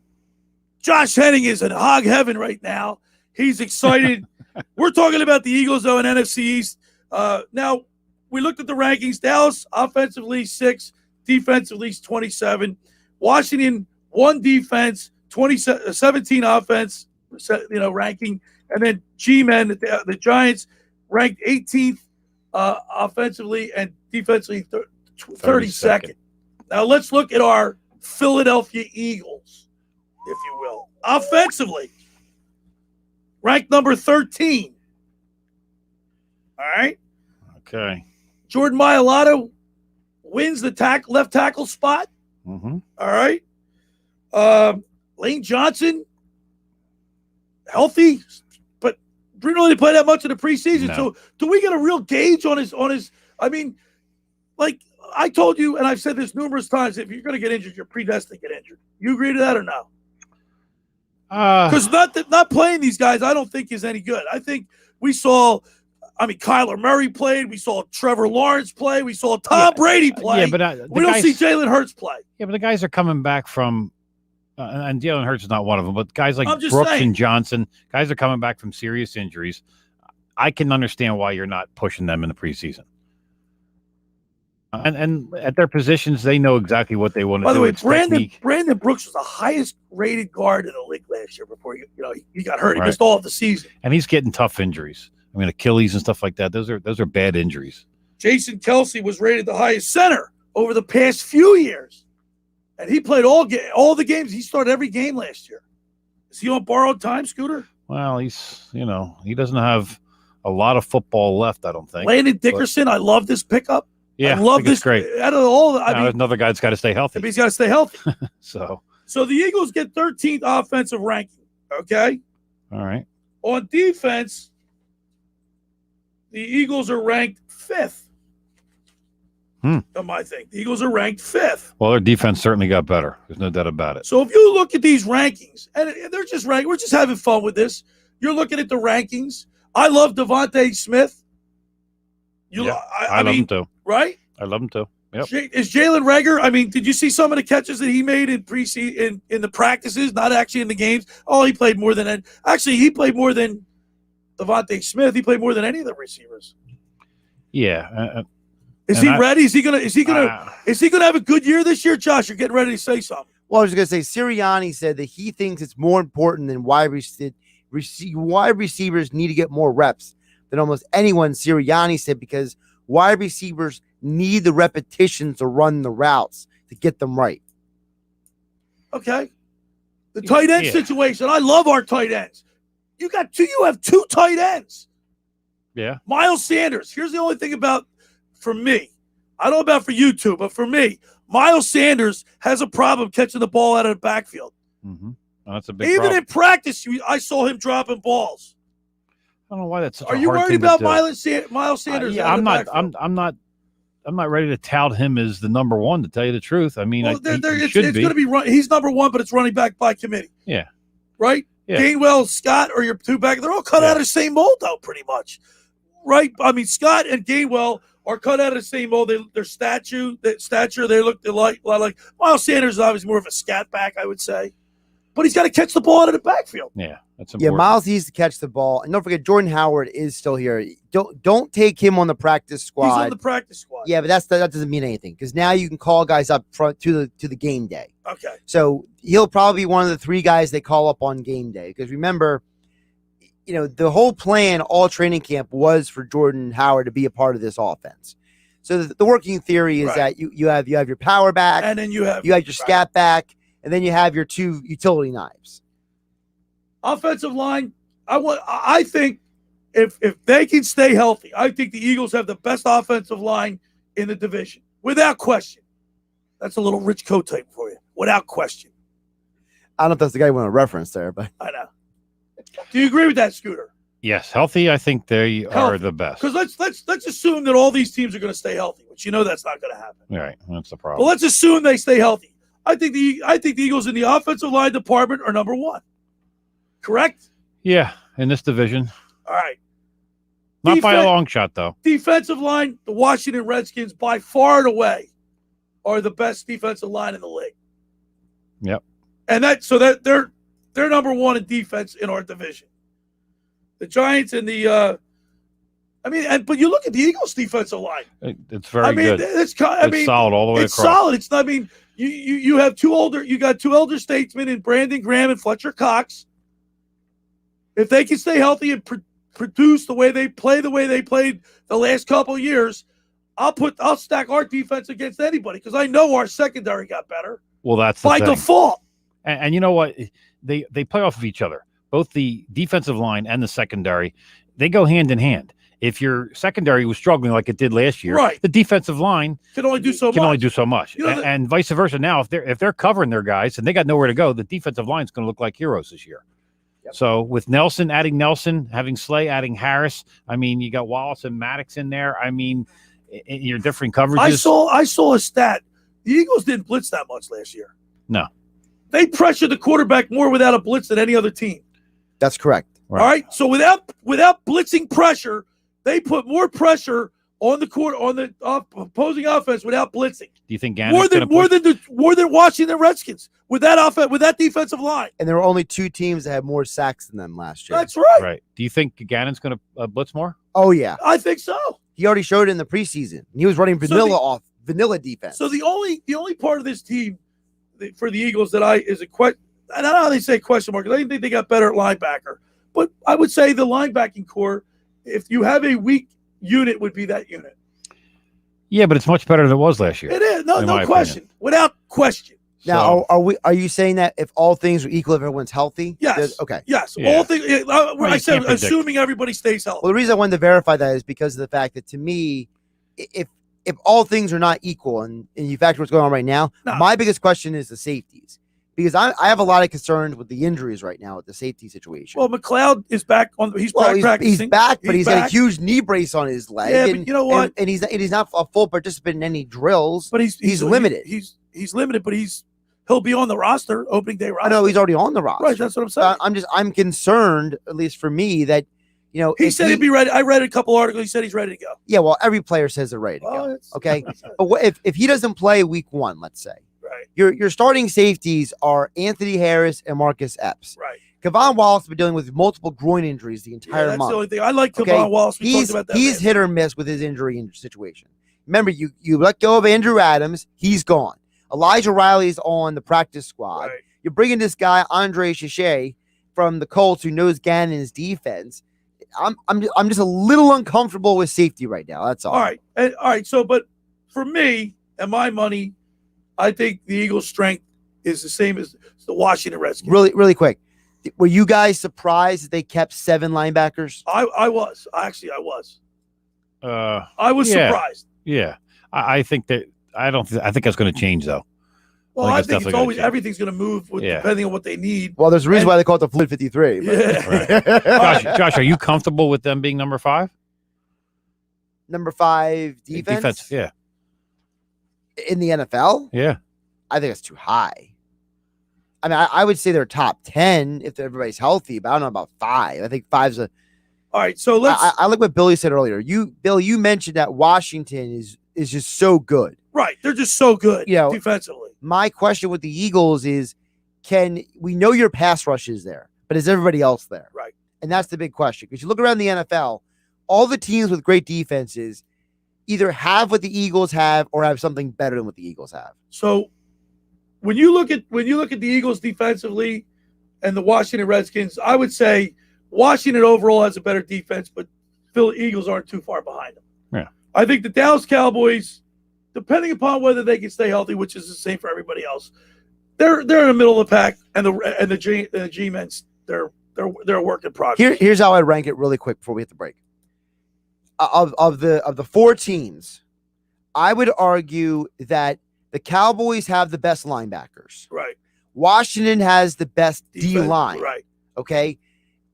Josh Henning is in hog heaven right now. He's excited. We're talking about the Eagles, though, in NFC East. Now, we looked at the rankings. Dallas, offensively, 6, defensively, 27. Washington, 1 defense, 17 offense, ranking. And then G-Men, the Giants, ranked 18th offensively and defensively 32nd. Now let's look at our Philadelphia Eagles, if you will. Offensively, ranked number 13. All right? Okay. Jordan Mailata wins the left tackle spot. Mm-hmm. All right? Lane Johnson, healthy, but didn't really play that much in the preseason. No. So do we get a real gauge on his I mean, like I told you, and I've said this numerous times, if you're going to get injured, you're predestined to get injured. You agree to that or no? Because not playing these guys, I don't think is any good. I think we saw, Kyler Murray played. We saw Trevor Lawrence play. We saw Tom Brady play. Yeah, but we don't see Jalen Hurts play. Yeah, but the guys are coming back from and Jalen Hurts is not one of them, but guys like Brooks saying. and Johnson, guys are coming back from serious injuries. I can understand why you're not pushing them in the preseason. And at their positions, they know exactly what they want to do. By the way, It's technique. Brandon Brooks was the highest rated guard in the league last year before he got hurt. He missed all of the season. And he's getting tough injuries. Achilles and stuff like that. Those are bad injuries. Jason Kelsey was rated the highest center over the past few years. And he played all the games. He started every game last year. Is he on borrowed time, Scooter? Well, he doesn't have a lot of football left, I don't think. Landon Dickerson, I love this pickup. Yeah, I love think it's this. great. Out of all, Another guy's got to stay healthy. He's got to stay healthy. So the Eagles get 13th offensive ranking. Okay. All right. On defense, the Eagles are ranked 5th. On my thing, the Eagles are ranked 5th. Well, their defense certainly got better. There's no doubt about it. So if you look at these rankings, and they're just ranked, we're just having fun with this. You're looking at the rankings. I love Devontae Smith. I love him too. Right? I love him too. Yep. Is Jalen Reagor? I mean, did you see some of the catches that he made in preseason in the practices? Not actually in the games. Oh, he played more than he played more than Devontae Smith. He played more than any of the receivers. Yeah. Is he ready? Is he gonna have a good year this year, Josh? You're getting ready to say something. Well, I was going to say Sirianni said that he thinks it's more important than wide receivers need to get more reps than almost anyone. Sirianni said because wide receivers need the repetitions to run the routes to get them right. Okay. The tight end situation. I love our tight ends. You have 2 tight ends. Yeah. Miles Sanders. Here's the only thing for me. I don't know about for you two, but for me, Miles Sanders has a problem catching the ball out of the backfield. Mm-hmm. Oh, that's a big Even problem. in practice, I saw him dropping balls. I don't know why that's such Are a you hard worried thing about to do. Miles Sanders? Yeah, I'm not ready to tout him as the number one, to tell you the truth. I mean, Well, he should be. Going to be he's number one, but it's running back by committee. Yeah. Right? Yeah. Gainwell, Scott, or your 2 back, they're all cut out of the same mold, though, pretty much. Right? I mean, Scott and Gainwell are cut out of the same mold. Their stature, they look like Miles Sanders is obviously more of a scat back, I would say. But he's got to catch the ball out of the backfield. Yeah, that's important. Yeah, Miles needs to catch the ball. And don't forget, Jordan Howard is still here. Don't take him on the practice squad. He's on the practice squad. Yeah, but that doesn't mean anything because now you can call guys up front to the game day. Okay. So he'll probably be one of the 3 guys they call up on game day. Because remember, the whole plan all training camp was for Jordan Howard to be a part of this offense. So the working theory is that you have your power back, and then you have your scat back, and then you have your 2 utility knives. Offensive line, I think if they can stay healthy, I think the Eagles have the best offensive line in the division, without question. That's a little Rich Coat tape for you, without question. I don't know if that's the guy you want to reference there, but I know. Do you agree with that, Scooter? Yes, healthy. I think they are the best. Because let's assume that all these teams are going to stay healthy, which that's not going to happen. Right, that's the problem. But let's assume they stay healthy. I think the Eagles in the offensive line department are number 1. Correct? Yeah, in this division. All right. Not by a long shot, though. Defensive line, the Washington Redskins, by far and away, are the best defensive line in the league. Yep. And they're number 1 in defense in our division. The Giants and but you look at the Eagles' defensive line. It's very good. It's solid all the way it's across. Solid. It's not. You have 2 elder statesmen in Brandon Graham and Fletcher Cox. If they can stay healthy and produce the way they played the last couple of years, I'll stack our defense against anybody because I know our secondary got better. Well, that's the by thing. default. And you know what? They play off of each other. Both the defensive line and the secondary, they go hand in hand. If your secondary was struggling like it did last year, the defensive line can only do so much. And vice versa. Now, if they're covering their guys and they got nowhere to go, the defensive line is going to look like heroes this year. Yep. So with adding Nelson, having Slay, adding Harris, you got Wallace and Maddox in there. In your different coverages. I saw a stat. The Eagles didn't blitz that much last year. No. They pressured the quarterback more without a blitz than any other team. That's correct. Right. All right. So without blitzing pressure, they put more pressure on the opposing offense without blitzing. Do you think Gannon's more than Washington Redskins with that defensive line? And there were only 2 teams that had more sacks than them last year. That's right. Right. Do you think Gannon's going to blitz more? Oh yeah, I think so. He already showed it in the preseason. He was running vanilla defense. So the only part of this team for the Eagles that is a question. I don't know how they say question mark. I didn't think they got better at linebacker, but I would say the linebacking core, if you have a weak unit, would be that unit. Yeah, but it's much better than it was last year. It is no question, without question. Now, are you saying that if all things are equal, if everyone's healthy? Yes. Okay. Yes. Yeah. All things. I said, assuming everybody stays healthy. Well, the reason I wanted to verify that is because of the fact that, to me, if all things are not equal, and you factor what's going on right now, my biggest question is the safeties. Because I have a lot of concerns with the injuries right now with the safety situation. Well, McLeod is back on. He's practicing. He's back, but he's got a huge knee brace on his leg. Yeah, and, but you know what? And he's not a full participant in any drills. But he's limited. He's limited, but he'll be on the roster, opening day roster. I know he's already on the roster. Right, that's what I'm saying. I'm concerned, at least for me, that he said he'd be ready. I read a couple articles. He said he's ready to go. Yeah, well, every player says they're ready to go. Okay, but if he doesn't play week 1, let's say, right, your starting safeties are Anthony Harris and Marcus Epps. Right. Kevon Wallace has been dealing with multiple groin injuries the entire that's month. the only thing. I like Kevon Wallace. We talked about that. He's hit or miss with his injury situation. Remember, you let go of Andrew Adams, he's gone. Elijah Riley's on the practice squad. Right. You're bringing this guy Andre Shichet from the Colts, who knows Gannon's defense. I'm just a little uncomfortable with safety right now. That's all. All right. So, but for me and my money, I think the Eagles' strength is the same as the Washington Redskins. Really quick. Were you guys surprised that they kept 7 linebackers? I was. Actually, I was. I was surprised. Yeah. I think that I think that's going to change though. Well, I think it's always everything's going to move depending on what they need. Well, there's a reason why they call it the Fluid 53. Yeah. Right. Josh, are you comfortable with them being number 5? Number 5 defense? Yeah. In the NFL? Yeah. I think it's too high. I mean, I would say they're top 10 if everybody's healthy, but I don't know about 5. I think 5's a. All right, so let's. I like what Billy said earlier. Bill, you mentioned that Washington is just so good. Right, they're just so good defensively. My question with the Eagles is, we know your pass rush is there, but is everybody else there? Right. And that's the big question. Because you look around the NFL, all the teams with great defenses either have what the Eagles have or have something better than what the Eagles have. So when you look at the Eagles defensively and the Washington Redskins, I would say Washington overall has a better defense, but Philly Eagles aren't too far behind them. Yeah. I think the Dallas Cowboys, depending upon whether they can stay healthy, which is the same for everybody else, they're in the middle of the pack, and the G-men they're a work in progress. Here's how I rank it really quick before we hit the break. Of the 4 teams, I would argue that the Cowboys have the best linebackers. Right. Washington has the best D-line. Right. Okay.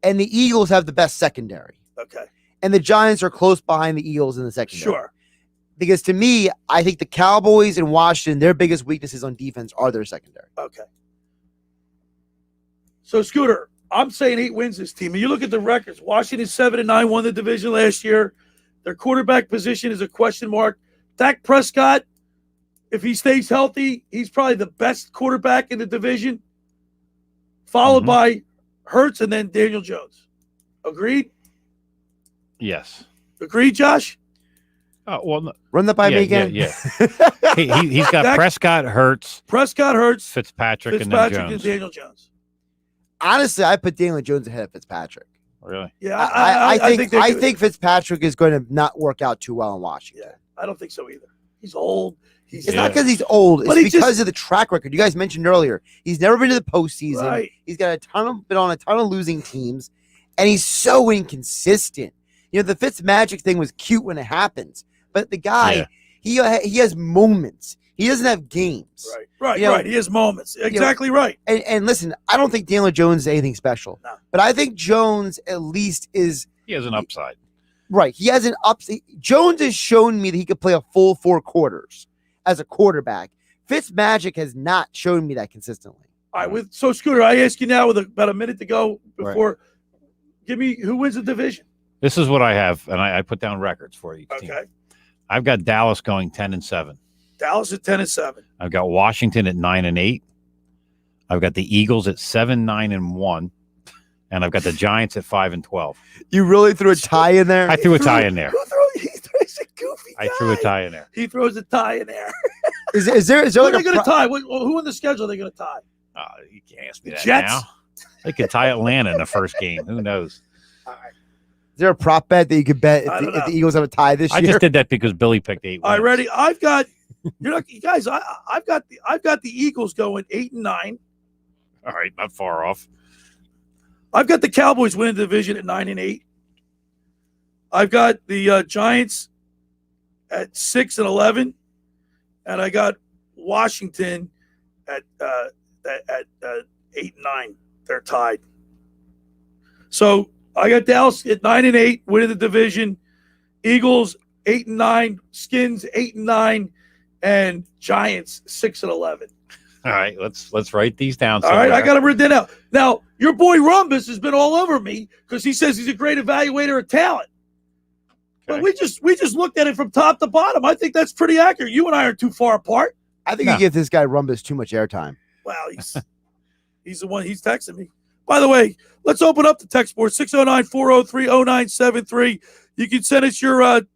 And the Eagles have the best secondary. Okay. And the Giants are close behind the Eagles in the secondary. Sure. Because to me, I think the Cowboys and Washington, their biggest weaknesses on defense are their secondary. Okay. So, Scooter, I'm saying 8 wins this team. And you look at the records. Washington 7-9 won the division last year. Their quarterback position is a question mark. Dak Prescott, if he stays healthy, he's probably the best quarterback in the division, followed by Hurts and then Daniel Jones. Agreed? Yes. Agreed, Josh? Oh, well, run that by me again. Yeah. He's got Dak, Prescott, Hurts, Fitzpatrick, and then Jones. And Daniel Jones. Honestly, I put Daniel Jones ahead of Fitzpatrick. Really? Yeah, I think Fitzpatrick is going to not work out too well in Washington. Yeah, I don't think so either. He's old. It's not because he's old. It's because of the track record. You guys mentioned earlier. He's never been to the postseason. Right. He's got been on a ton of losing teams, and he's so inconsistent. You know, the Fitzmagic thing was cute when it happens, but the guy, he has moments. He doesn't have games. Right. He has moments. Exactly right. And listen, I don't think Daniel Jones is anything special. No. But I think Jones at least is. He has an upside. Right. He has an upside. Jones has shown me that he could play a full 4 quarters as a quarterback. Fitzmagic has not shown me that consistently. All right. So, Scooter, I ask you now with about a minute to go before. Give me who wins the division. This is what I have, and I put down records for each team. Okay. I've got Dallas going 10-7. Dallas at 10-7. I've got Washington at 9-8. I've got the Eagles at 7-9-1, and I've got the Giants at 5-12. You really threw a tie in there? I threw a tie in there. He's a goofy guy. I threw a tie in there. He throws a tie in there. Is there like are they going to tie? Who in the schedule are they going to tie? You can't ask me that Jets? now. They could tie Atlanta in the first game. Who knows? All right. Is there a prop bet that you could bet if the Eagles have a tie this year? I just did that because Billy picked 8 wins. All right, ready? I've got You're not, guys. I've got the Eagles going 8-9. All right, not far off. I've got the Cowboys winning the division at 9-8. I've got the Giants at 6-11, and I got Washington at 8-9. They're tied. So I got Dallas at 9-8, winning the division. Eagles 8-9, Skins 8-9, and Giants 6-11. All right, let's write these down. All right, I got them written down. Now, your boy Rumbus has been all over me because he says he's a great evaluator of talent. But we just looked at it from top to bottom. I think that's pretty accurate. You and I are too far apart. I think you give this guy Rumbus too much airtime. Well, he's the one. He's texting me. By the way, let's open up the text board 609-403-0973. You can send us your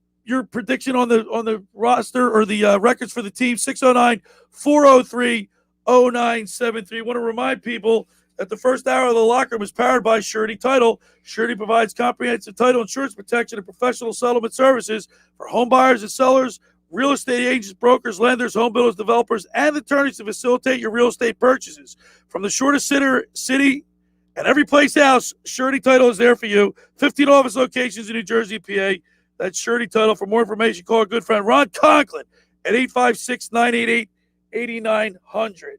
prediction on the roster or the records for the team 609-403-0973. Want to remind people that the first hour of the locker room is powered by Surety Title. Surety provides comprehensive title insurance protection and professional settlement services for home buyers and sellers, real estate agents, brokers, lenders, home builders, developers, and attorneys to facilitate your real estate purchases. From the shortest city and every place else, Surety Title is there for you. 15 office locations in New Jersey, PA. That's Surety Title. For more information, call our good friend Ron Conklin at 856-988-8900.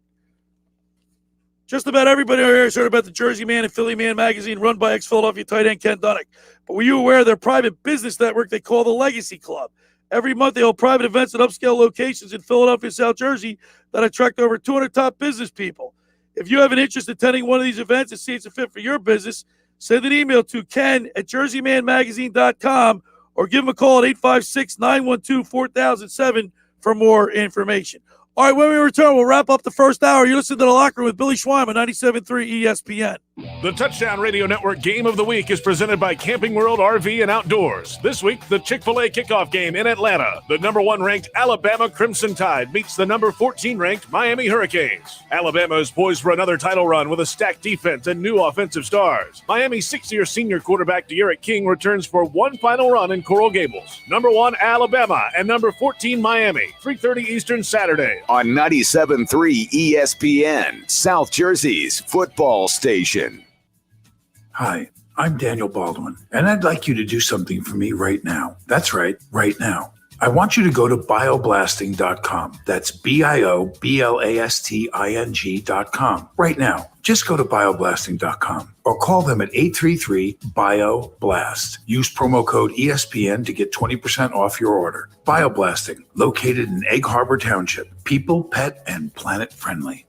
Just about everybody here has heard about the Jersey Man and Philly Man magazine run by ex-Philadelphia tight end Ken Dunnick. But were you aware of their private business network they call the Legacy Club? Every month they hold private events at upscale locations in Philadelphia, South Jersey that attract over 200 top business people. If you have an interest in attending one of these events and see it's a fit for your business, send an email to ken@jerseymanmagazine.com or give him a call at 856-912-4007 for more information. All right, when we return, we'll wrap up the first hour. You're listening to The Locker Room with Billy Schweim on 97.3 ESPN. The Touchdown Radio Network Game of the Week is presented by Camping World RV and Outdoors. This week, the Chick-fil-A kickoff game in Atlanta. The number 1 ranked Alabama Crimson Tide meets the number 14 ranked Miami Hurricanes. Alabama is poised for another title run with a stacked defense and new offensive stars. Miami's 6-year senior quarterback De'Aaron King returns for one final run in Coral Gables. Number 1 Alabama and number 14 Miami. 3:30 Eastern Saturday. On 97.3 ESPN, South Jersey's football station. Hi, I'm Daniel Baldwin, and I'd like you to do something for me right now. That's right, right now. I want you to go to bioblasting.com. That's BIOBLASTING.com. Right now. Just go to bioblasting.com or call them at 833-BIO-BLAST. Use promo code ESPN to get 20% off your order. Bioblasting, located in Egg Harbor Township. People, pet, and planet friendly.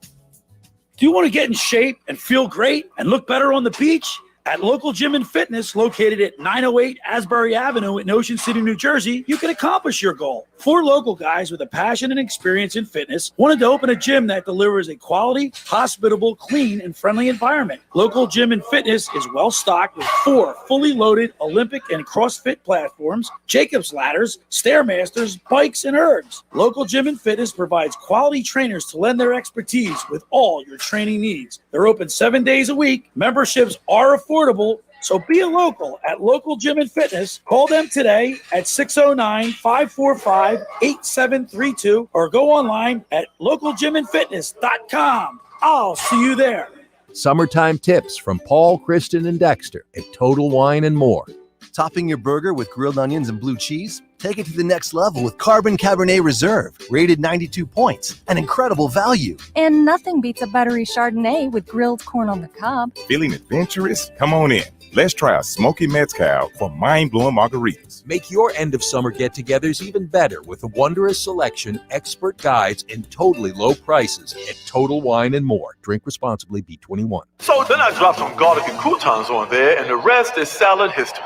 Do you want to get in shape and feel great and look better on the beach? At Local Gym and Fitness, located at 908 Asbury Avenue in Ocean City, New Jersey, you can accomplish your goal. 4 local guys with a passion and experience in fitness wanted to open a gym that delivers a quality, hospitable, clean, and friendly environment. Local Gym and Fitness is well stocked with 4 fully loaded Olympic and CrossFit platforms, Jacob's ladders, Stairmasters, bikes, and ergs. Local Gym and Fitness provides quality trainers to lend their expertise with all your training needs. They're open 7 days a week. Memberships are affordable, so be a local at Local Gym and Fitness. Call them today at 609-545-8732 or go online at localgymandfitness.com. I'll see you there. Summertime tips from Paul, Kristen, and Dexter at Total Wine and More. Topping your burger with grilled onions and blue cheese? Take it to the next level with Carbon Cabernet Reserve, rated 92 points, an incredible value. And nothing beats a buttery Chardonnay with grilled corn on the cob. Feeling adventurous? Come on in. Let's try a smoky mezcal for mind-blowing margaritas. Make your end of summer get-togethers even better with a wondrous selection, expert guides, and totally low prices at Total Wine and More. Drink responsibly, B21. So then I dropped some garlic and croutons on there, and the rest is salad history.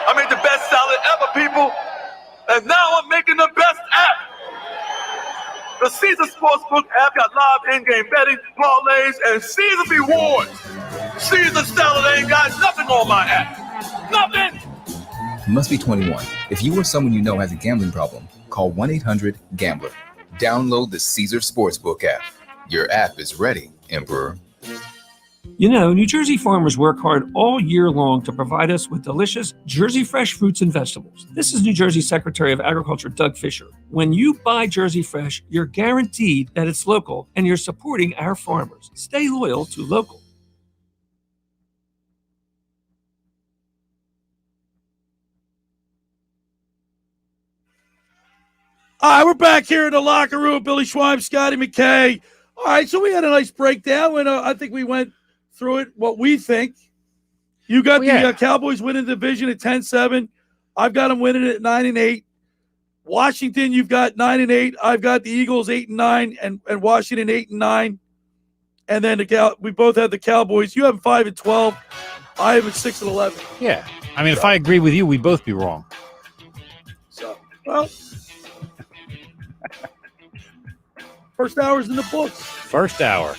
I made the best salad ever, people. And now I'm making the best app. The Caesar Sportsbook app got live in-game betting, parlays, and Caesar rewards. Caesar salad ain't got nothing on my app. Nothing. You must be 21. If you or someone you know has a gambling problem, call 1-800-GAMBLER. Download the Caesar Sportsbook app. Your app is ready, Emperor. You know, New Jersey farmers work hard all year long to provide us with delicious Jersey fresh fruits and vegetables. This is New Jersey Secretary of Agriculture Doug Fisher. When you buy Jersey Fresh, you're guaranteed that it's local and you're supporting our farmers. Stay loyal to local. All right, we're back here in the locker room. Billy Schweim, Scotty McKay. All right, so we had a nice breakdown. And I think we went through it, what we think. You got the Cowboys winning the division at 10-7. I've got them winning at 9-8. Washington, you've got 9-8. I've got the Eagles 8-9 and Washington 8-9. And then we both had the Cowboys. You have 5-12. I have 6-11. Yeah. I mean, if I agree with you, we'd both be wrong. So, well, first hour's in the books. First hour.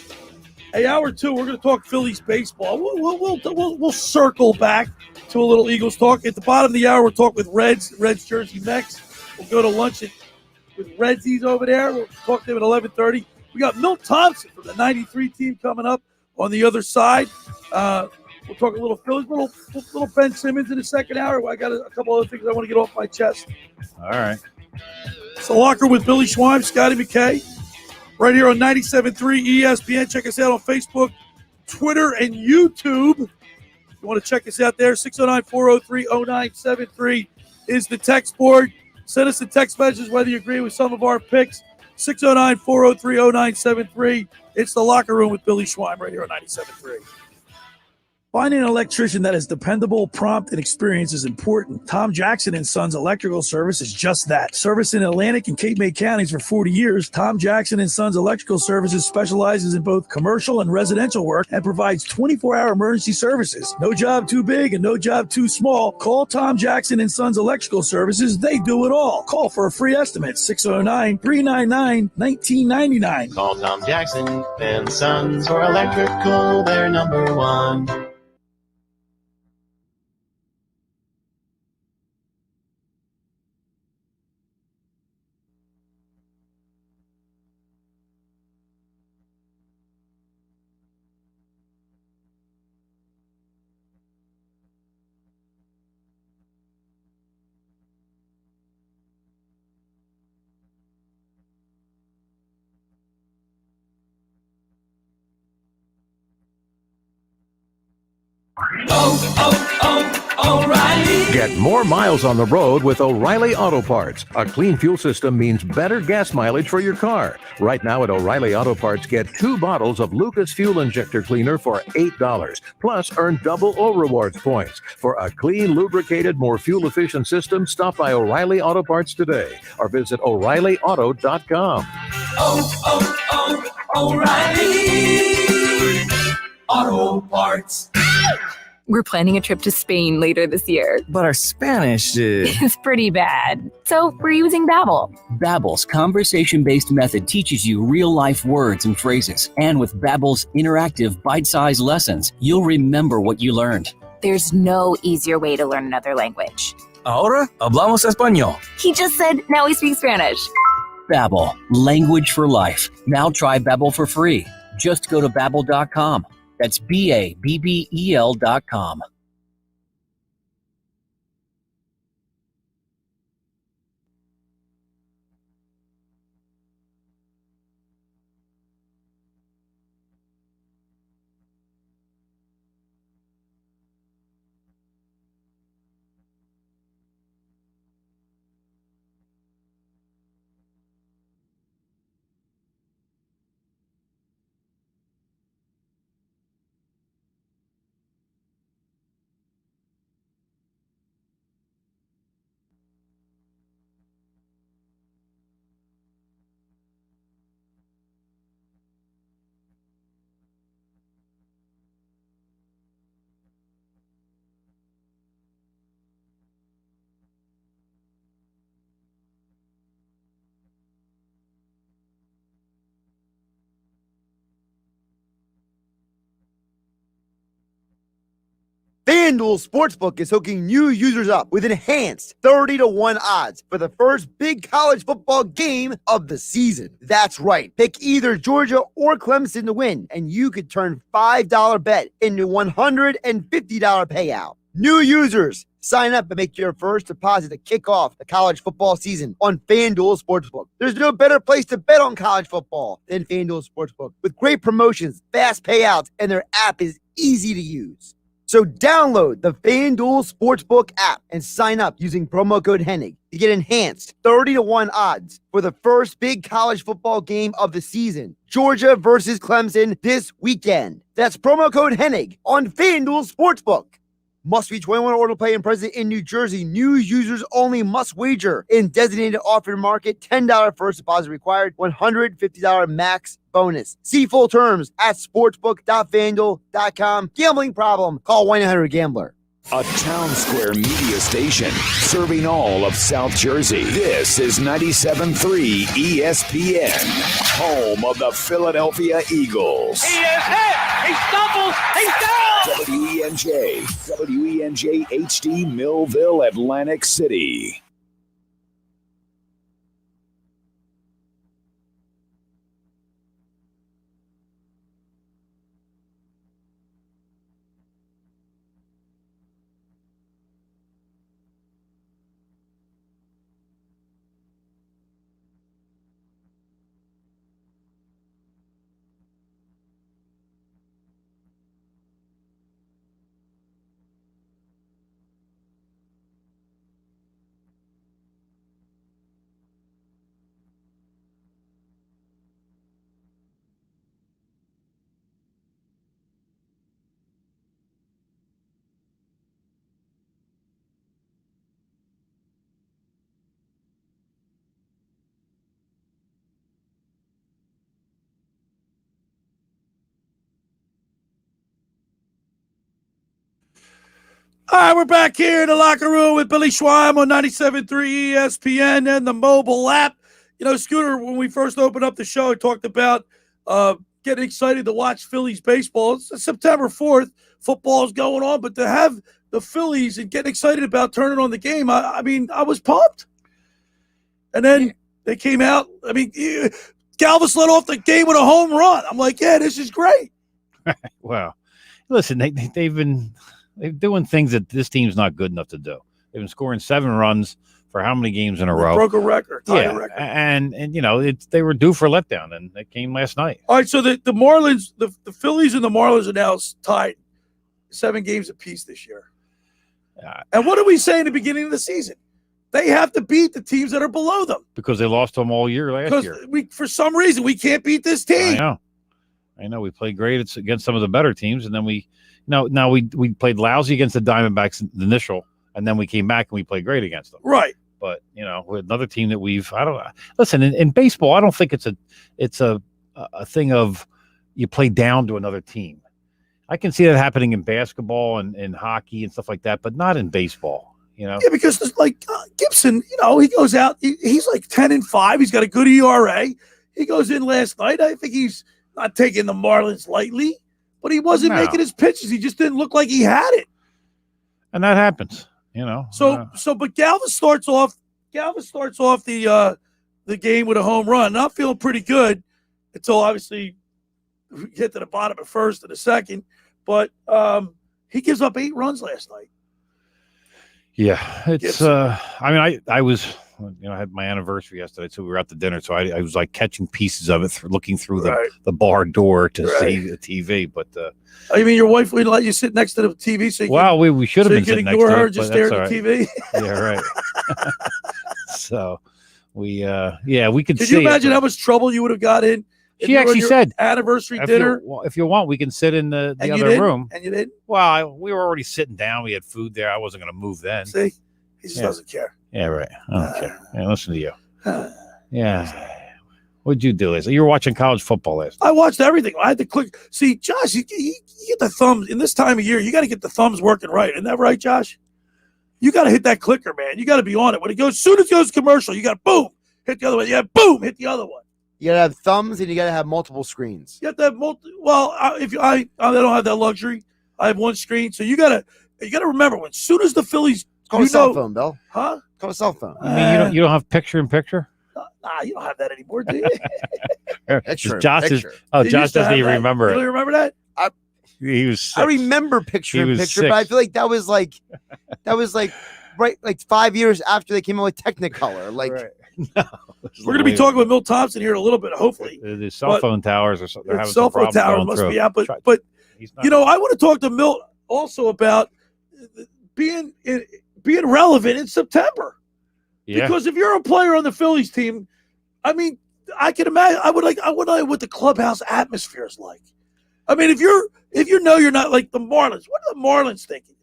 Hey, hour two, we're going to talk Phillies baseball. We'll circle back to a little Eagles talk. At the bottom of the hour, we'll talk with Reds Jersey Mex. We'll go to lunch with Redsies over there. We'll talk to them at 11:30. We got Milt Thompson from the 93 team coming up on the other side. We'll talk a little Phillies, little Ben Simmons in the second hour. I got a couple other things I want to get off my chest. All right. It's the Locker with Billy Schweim, Scotty McKay, right here on 97.3 ESPN. Check us out on Facebook, Twitter, and YouTube. If you want to check us out there, 609-403-0973 is the text board. Send us a text message whether you agree with some of our picks. 609-403-0973. It's the Locker Room with Billy Schweim right here on 97.3. Finding an electrician that is dependable, prompt, and experienced is important. Tom Jackson & Sons Electrical Service is just that. Service in Atlantic and Cape May counties for 40 years, Tom Jackson & Sons Electrical Services specializes in both commercial and residential work and provides 24-hour emergency services. No job too big and no job too small. Call Tom Jackson & Sons Electrical Services. They do it all. Call for a free estimate, 609-399-1999. Call Tom Jackson & Sons for electrical. They're number one. O'Reilly. Get more miles on the road with O'Reilly Auto Parts. A clean fuel system means better gas mileage for your car. Right now at O'Reilly Auto Parts, get 2 bottles of Lucas Fuel Injector Cleaner for $8. Plus, earn double O Rewards points. For a clean, lubricated, more fuel-efficient system, stop by O'Reilly Auto Parts today or visit O'ReillyAuto.com. O'Reilly Auto Parts. We're planning a trip to Spain later this year. But our Spanish is... It's pretty bad. So we're using Babbel. Babbel's conversation-based method teaches you real-life words and phrases. And with Babbel's interactive, bite-sized lessons, you'll remember what you learned. There's no easier way to learn another language. Ahora hablamos español. He just said, now we speak Spanish. Babbel, language for life. Now try Babbel for free. Just go to Babbel.com. That's BABBEL.com. FanDuel Sportsbook is hooking new users up with enhanced 30-1 odds for the first big college football game of the season. That's right. Pick either Georgia or Clemson to win, and you could turn $5 bet into $150 payout. New users, sign up and make your first deposit to kick off the college football season on FanDuel Sportsbook. There's no better place to bet on college football than FanDuel Sportsbook. With great promotions, fast payouts, and their app is easy to use. So download the FanDuel Sportsbook app and sign up using promo code HENNIG to get enhanced 30-1 odds for the first big college football game of the season. Georgia versus Clemson this weekend. That's promo code HENNIG on FanDuel Sportsbook. Must be 21 or to play and present in New Jersey. New users only must wager in designated offer market. $10 first deposit required. $150 max bonus. See full terms at sportsbook.fanduel.com. Gambling problem? Call 1-800-GAMBLER. A town square media station serving all of South Jersey. This is 97.3 ESPN, home of the Philadelphia Eagles. He is hit. He stumbles. He's down. WENJ HD Millville, Atlantic City. All right, we're back here in the locker room with Billy Schweim on 97.3 ESPN and the mobile app. You know, Scooter, when we first opened up the show, I talked about getting excited to watch Phillies baseball. It's September 4th. Football's going on, but to have the Phillies and getting excited about turning on the game, I mean, I was pumped. And then they came out. I mean, Galvis led off the game with a home run. I'm like, yeah, this is great. Well, listen, they're doing things that this team's not good enough to do. They've been scoring 7 runs for how many games in a row? Broke a record. Yeah, A record. and you know, they were due for a letdown, and they came last night. All right, so the Marlins, the Phillies and the Marlins are now tied 7 games apiece this year. And what did we say in the beginning of the season? They have to beat the teams that are below them. Because they lost them all year last year. For some reason, we can't beat this team. I know. We played great against some of the better teams, and then we played lousy against the Diamondbacks in the initial, and then we came back and we played great against them. Right. But with another team that listen, in baseball, I don't think it's a thing of you play down to another team. I can see that happening in basketball and in hockey and stuff like that, but not in baseball. Yeah, because there's Gibson, he goes out, he's like 10-5. He's got a good ERA. He goes in last night. I think he's not taking the Marlins lightly, but he wasn't making his pitches. He just didn't look like he had it. And that happens, So but Galvis starts off the game with a home run. And I'm feeling pretty good until obviously we get to the bottom of first and the second. But he gives up 8 runs last night. Yeah, it's. I was. I had my anniversary yesterday, so we were out to dinner. So I was like catching pieces of it, looking through the bar door to see the TV. But you mean your wife wouldn't let you sit next to the TV? So we should have been sitting next to her. Just stare at the TV. Yeah, right. So we could. Could you imagine how much trouble you would have got in? She actually said anniversary dinner. If you want, we can sit in the other room. And you didn't? Well, we were already sitting down. We had food there. I wasn't going to move then. See, he just doesn't care. Yeah, right. I don't care. Yeah, listen to you. Yeah. What'd you do last? You were watching college football last night. I watched everything. I had to click. See, Josh, you get the thumbs in this time of year. You got to get the thumbs working right. Isn't that right, Josh? You got to hit that clicker, man. You got to be on it. When it goes, as soon as it goes commercial, you got to boom, hit the other one. You got boom, hit the other one. You gotta have thumbs and you gotta have multiple screens. You have to have I don't have that luxury. I have one screen, so you gotta You got to remember, as soon as the Phillies, Call a cell phone, Bill. Huh? Call a cell phone. I mean, you don't have picture-in-picture? Nah, you don't have that anymore, do you? Picture. Josh picture. Josh doesn't even remember You it. don't remember that? He was I 6. remember picture He in was picture, 6. but I feel like that was like right like 5 years after they came out with Technicolor. Like We're going to be talking with Milt Thompson here in a little bit, hopefully. The cell phone towers or something. They're having Cell some phone problems tower going must through. be out, but you know, I want to talk to Milt also about being relevant in September. Yeah. Because if you're a player on the Phillies team, I mean, I can imagine. I would like what the clubhouse atmosphere is like. I mean, if you know you're not like the Marlins, what are the Marlins thinking?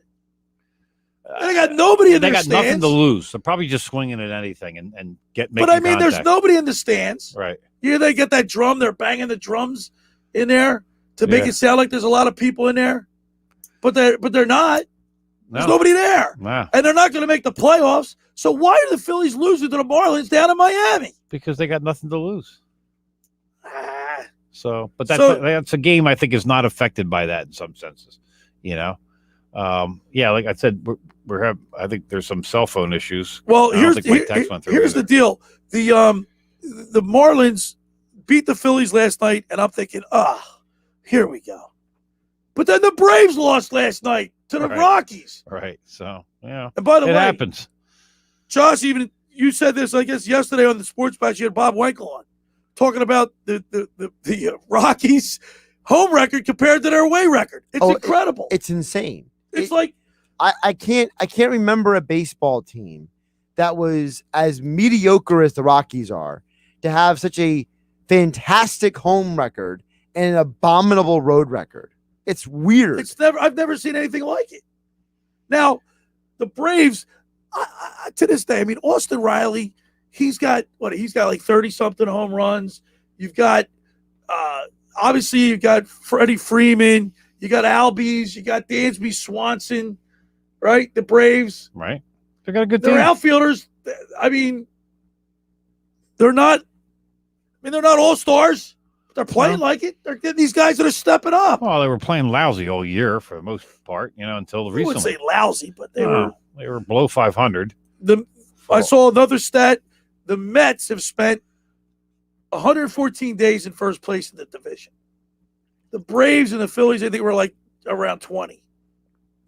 They got nobody in They their got stands. nothing to lose. They're probably just swinging at anything and making But I mean, there's contact. nobody in the stands. Right. Yeah, they get that drum. They're banging the drums in there to make Yeah. it sound like there's a lot of people in there. But they're not. There's No. nobody there. Wow. And they're not going to make the playoffs. So why are the Phillies losing to the Marlins down in Miami? Because they got nothing to lose. So, but So- that's a game I think is not affected by that in some senses. You know, yeah, like I said, I think there's some cell phone issues. Well, I don't think my text went through here's either. the deal. The Marlins beat the Phillies last night, and I'm thinking, here we go. But then the Braves lost last night to the Right. Rockies. Right. So, yeah. And by the it way, happens. Josh, even you said this, I guess, yesterday on the Sports Patch. You had Bob Wenkel on talking about the Rockies' home record compared to their away record. It's incredible. It's insane. It's like I can't remember a baseball team that was as mediocre as the Rockies are to have such a fantastic home record and an abominable road record. It's weird. I've never seen anything like it. Now, the Braves, to this day, I mean, Austin Riley, he's got like 30-something home runs. You've got, obviously, you've got Freddie Freeman. You got Albies. You got Dansby Swanson, right? The Braves. Right. They got a good team. Their outfielders, I mean, they're not all-stars. They're playing like it. They're getting these guys that are stepping up. Well, they were playing lousy all year for the most part, you know, until I recently. wouldn't say lousy, but they were below 500. I saw another stat. The Mets have spent 114 days in first place in the division. The Braves and the Phillies, I think, were like around 20,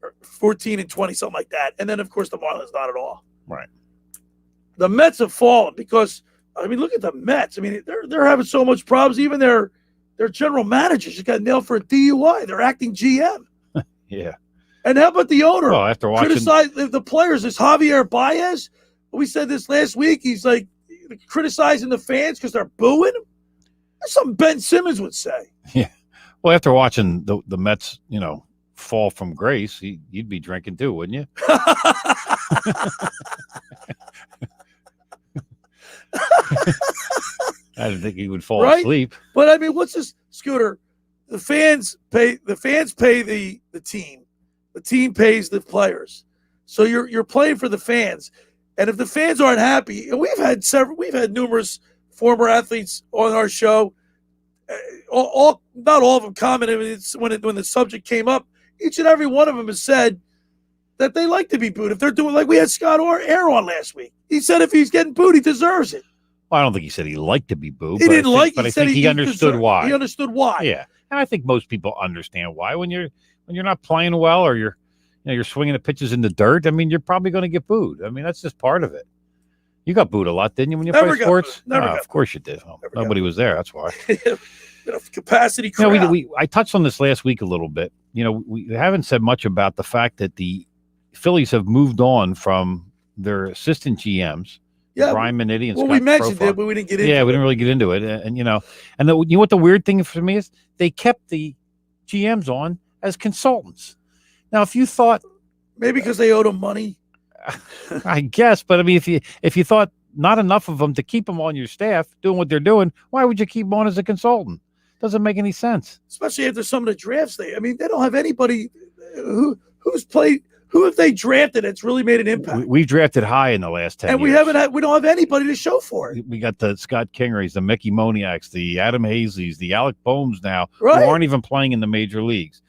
or 14 and 20, something like that. And then, of course, the Marlins not at all. Right. The Mets have fallen because, I mean, look at the Mets. I mean, they're having so much problems. Even their general manager just got nailed for a DUI. They're acting GM. Yeah. And how about the owner? Well, after watching criticize the players. This Javier Baez. We said this last week. He's like criticizing the fans because they're booing him. That's something Ben Simmons would say. Yeah. Well, after watching the Mets, you know, fall from grace, you'd be drinking too, wouldn't you? I didn't think he would fall asleep. But I mean, what's this, Scooter? The fans pay the team. The team pays the players. So you're playing for the fans. And if the fans aren't happy, and we've had numerous former athletes on our show, not all of them commented when the subject came up. Each and every one of them has said that they like to be booed. If they're doing, like we had Scott Air on last week, he said if he's getting booed, he deserves it. Well, I don't think he said he liked to be booed. He but didn't like. But He I said think he understood why. He understood why. Yeah, and I think most people understand why. When you're not playing well, or you're swinging the pitches in the dirt, I mean, you're probably going to get booed. I mean, that's just part of it. You got booed a lot, didn't you, when you played sports? Of course you did. Well, nobody was there. That's why. Capacity crowd. I touched on this last week a little bit. You know, we haven't said much about the fact that the Phillies have moved on from their assistant GMs, Brian Minetti and Scott we mentioned Profar. it, but we didn't get into it. Yeah, we didn't really get into it. And you know what the weird thing for me is? They kept the GMs on as consultants. Now, if you thought maybe because they owed them money, I guess, but I mean, if you thought not enough of them to keep them on your staff doing what they're doing, why would you keep them on as a consultant? Doesn't make any sense. Especially after some of the drafts they don't have anybody who's played. Who have they drafted that's really made an impact? We've drafted high in the last 10 and years. we don't have anybody to show for it. We got the Scott Kingerys, the Mickey Moniaks, the Adam Hazleys, the Alec Bohms now, Right. who aren't even playing in the major leagues.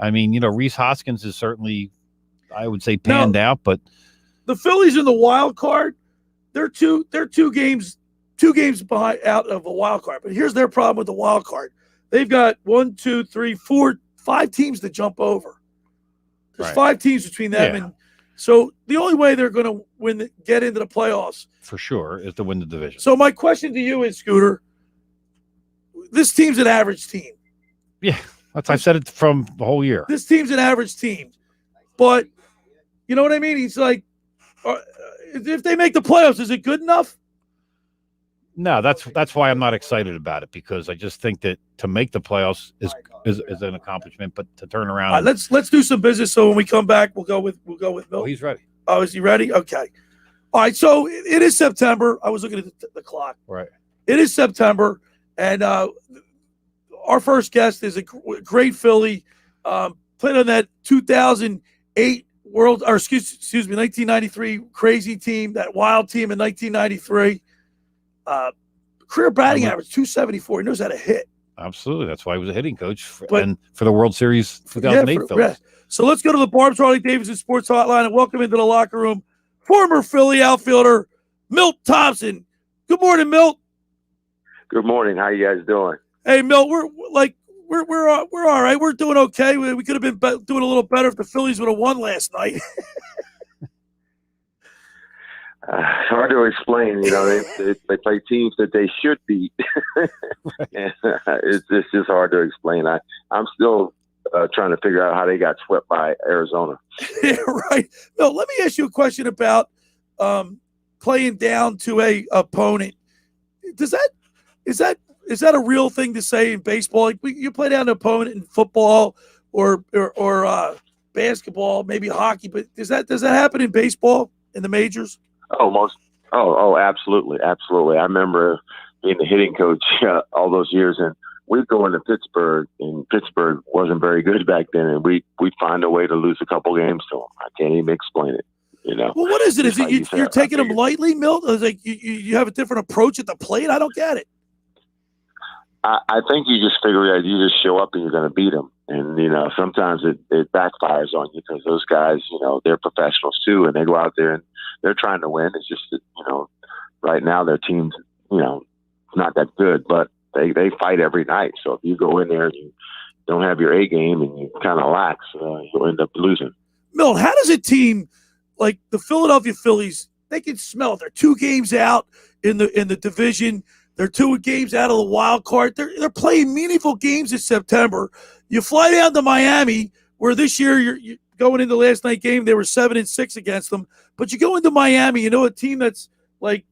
I mean, Reese Hoskins is certainly I would say, panned out. But the Phillies in the wild card, they're two games behind out of a wild card. But here's their problem with the wild card. They've got 1, 2, 3, 4, 5 teams to jump over. There's 5 teams between them, and so the only way they're going to get into the playoffs for sure is to win the division. So my question to you is, Scooter, this team's an average team. Yeah, I've said it from the whole year. This team's an average team, but you know what I mean? He's like, if they make the playoffs, is it good enough? No, that's why I'm not excited about it, because I just think that to make the playoffs is an accomplishment, but to turn around. All right, let's do some business. So when we come back, we'll go with Milt. Oh, he's ready. Oh, is he ready? Okay. All right. So it is September. I was looking at the clock. Right. It is September, and our first guest is a great Philly. Played on that 2008 excuse me, 1993 crazy team, that wild team in 1993. Career batting average 274. He knows how to hit. Absolutely. That's why he was a hitting coach for the World Series 2008 Phillies. So let's go to the Barb's Harley Davidson Sports Hotline and welcome into the locker room former Philly outfielder Milt Thompson. Good morning, Milt. Good morning. How you guys doing? Hey, Milt. We're all right. We're doing okay. We could have been doing a little better if the Phillies would have won last night. It's hard to explain. You know, they play teams that they should beat. It's just hard to explain. I'm still trying to figure out how they got swept by Arizona. Yeah, right. No, let me ask you a question about playing down to a opponent. Is that a real thing to say in baseball? Like you play down to an opponent in football or basketball, maybe hockey, but does that happen in baseball in the majors? Absolutely. I remember being the hitting coach all those years, and we'd go into Pittsburgh, and Pittsburgh wasn't very good back then, and we'd find a way to lose a couple games to them. I can't even explain it. You know. Well, what is it? Is it you're taking them lightly, Milt? It's like you have a different approach at the plate? I don't get it. I think you just figure out you just show up and you're going to beat them. And, you know, sometimes it backfires on you because those guys, you know, they're professionals too, and they go out there and they're trying to win. It's just that, you know, right now their team's, you know, not that good, but they fight every night. So if you go in there and you don't have your A game and you kind of lax, you'll end up losing. Milt, how does a team like the Philadelphia Phillies, they can smell it. They're 2 games out in the division. They're 2 games out of the wild card. They're playing meaningful games in September. You fly down to Miami, where this year you're going into last night's game. They were 7-6 against them. But you go into Miami, you know, a team that's like,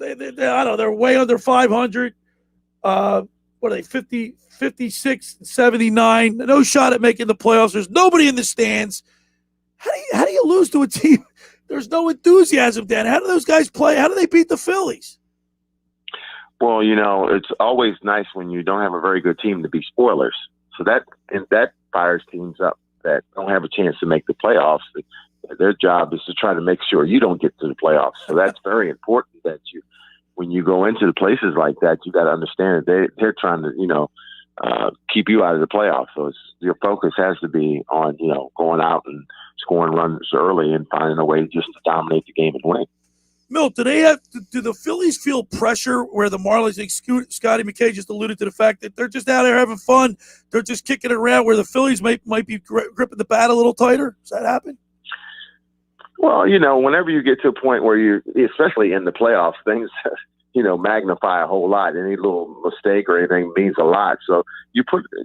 I don't know, they're way under 500. What are they, 56, 79? No shot at making the playoffs. There's nobody in the stands. How do you lose to a team? There's no enthusiasm, Dan. How do those guys play? How do they beat the Phillies? Well, you know, it's always nice when you don't have a very good team to be spoilers. So that fires teams up that don't have a chance to make the playoffs. Their job is to try to make sure you don't get to the playoffs. So that's very important that when you go into the places like that, you got to understand that they're trying to, you know, keep you out of the playoffs. So your focus has to be on, you know, going out and scoring runs early and finding a way just to dominate the game and win. Milt, do the Phillies feel pressure where the Marlins, like Scotty McKay just alluded to the fact that they're just out there having fun, they're just kicking it around, where the Phillies might be gripping the bat a little tighter? Does that happen? Well, you know, whenever you get to a point where you, especially in the playoffs, things, you know, magnify a whole lot. Any little mistake or anything means a lot. So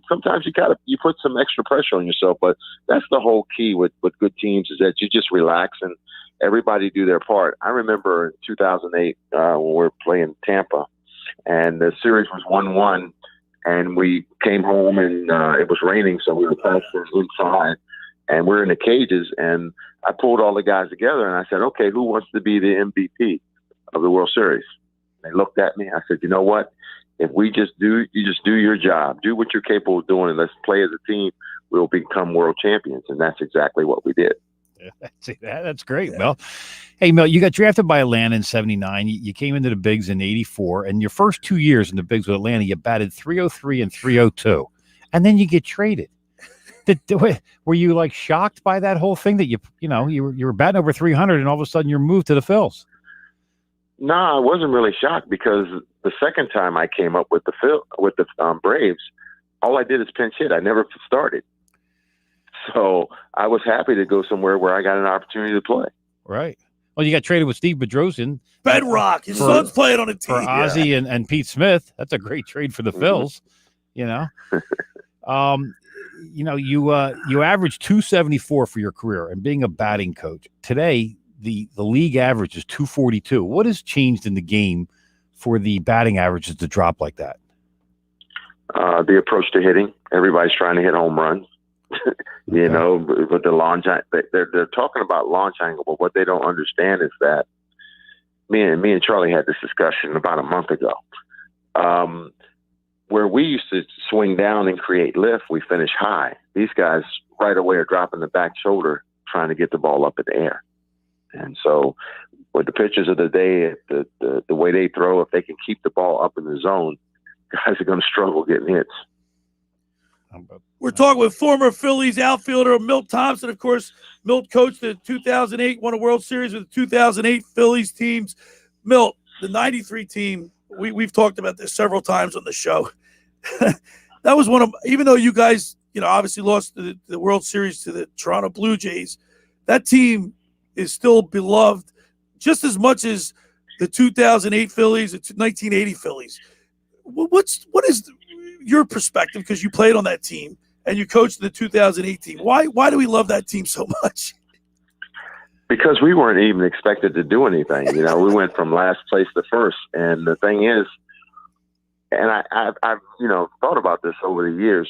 sometimes you put some extra pressure on yourself, but that's the whole key with good teams is that you just relax and everybody do their part. I remember in 2008 when we were playing Tampa, and the series was 1-1, and we came home and it was raining, so we were practicing inside, and we're in the cages, and I pulled all the guys together, and I said, okay, who wants to be the MVP of the World Series? They looked at me. I said, you know what? If you just do your job, do what you're capable of doing, and let's play as a team, we'll become world champions. And that's exactly what we did. See that? That's great, yeah. Mel. Hey, Mel, you got drafted by Atlanta in 79. You came into the Bigs in 84. And your first 2 years in the Bigs with Atlanta, you batted .303 and .302. And then you get traded. Were you like shocked by that whole thing that you were batting over 300 and all of a sudden you're moved to the Phils? No, I wasn't really shocked because the second time I came up with the Braves, all I did is pinch hit. I never started. So I was happy to go somewhere where I got an opportunity to play. Right. Well, you got traded with Steve Bedrosian. Bedrock. His son's playing on a team. For Ozzie and Pete Smith. That's a great trade for the Phils, you averaged 274 for your career and being a batting coach. Today, the league average is 242. What has changed in the game for the batting averages to drop like that? The approach to hitting. Everybody's trying to hit home runs. With the launch, they're talking about launch angle, but what they don't understand is that me and Charlie had this discussion about a month ago. Where we used to swing down and create lift, we finish high. These guys right away are dropping the back shoulder, trying to get the ball up in the air. And so, with the pitchers of the day, the way they throw, if they can keep the ball up in the zone, guys are going to struggle getting hits. We're talking with former Phillies outfielder Milt Thompson. Of course, Milt coached the 2008, won a World Series with the 2008 Phillies teams. Milt, the 93 team, we've talked about this several times on the show. That was one of, even though you guys, obviously lost the World Series to the Toronto Blue Jays, that team is still beloved just as much as the 2008 Phillies, the 1980 Phillies. What is your perspective, because you played on that team and you coached the 2008 team? Why do we love that team so much? Because we weren't even expected to do anything. We went from last place to first. And the thing is, and I've thought about this over the years,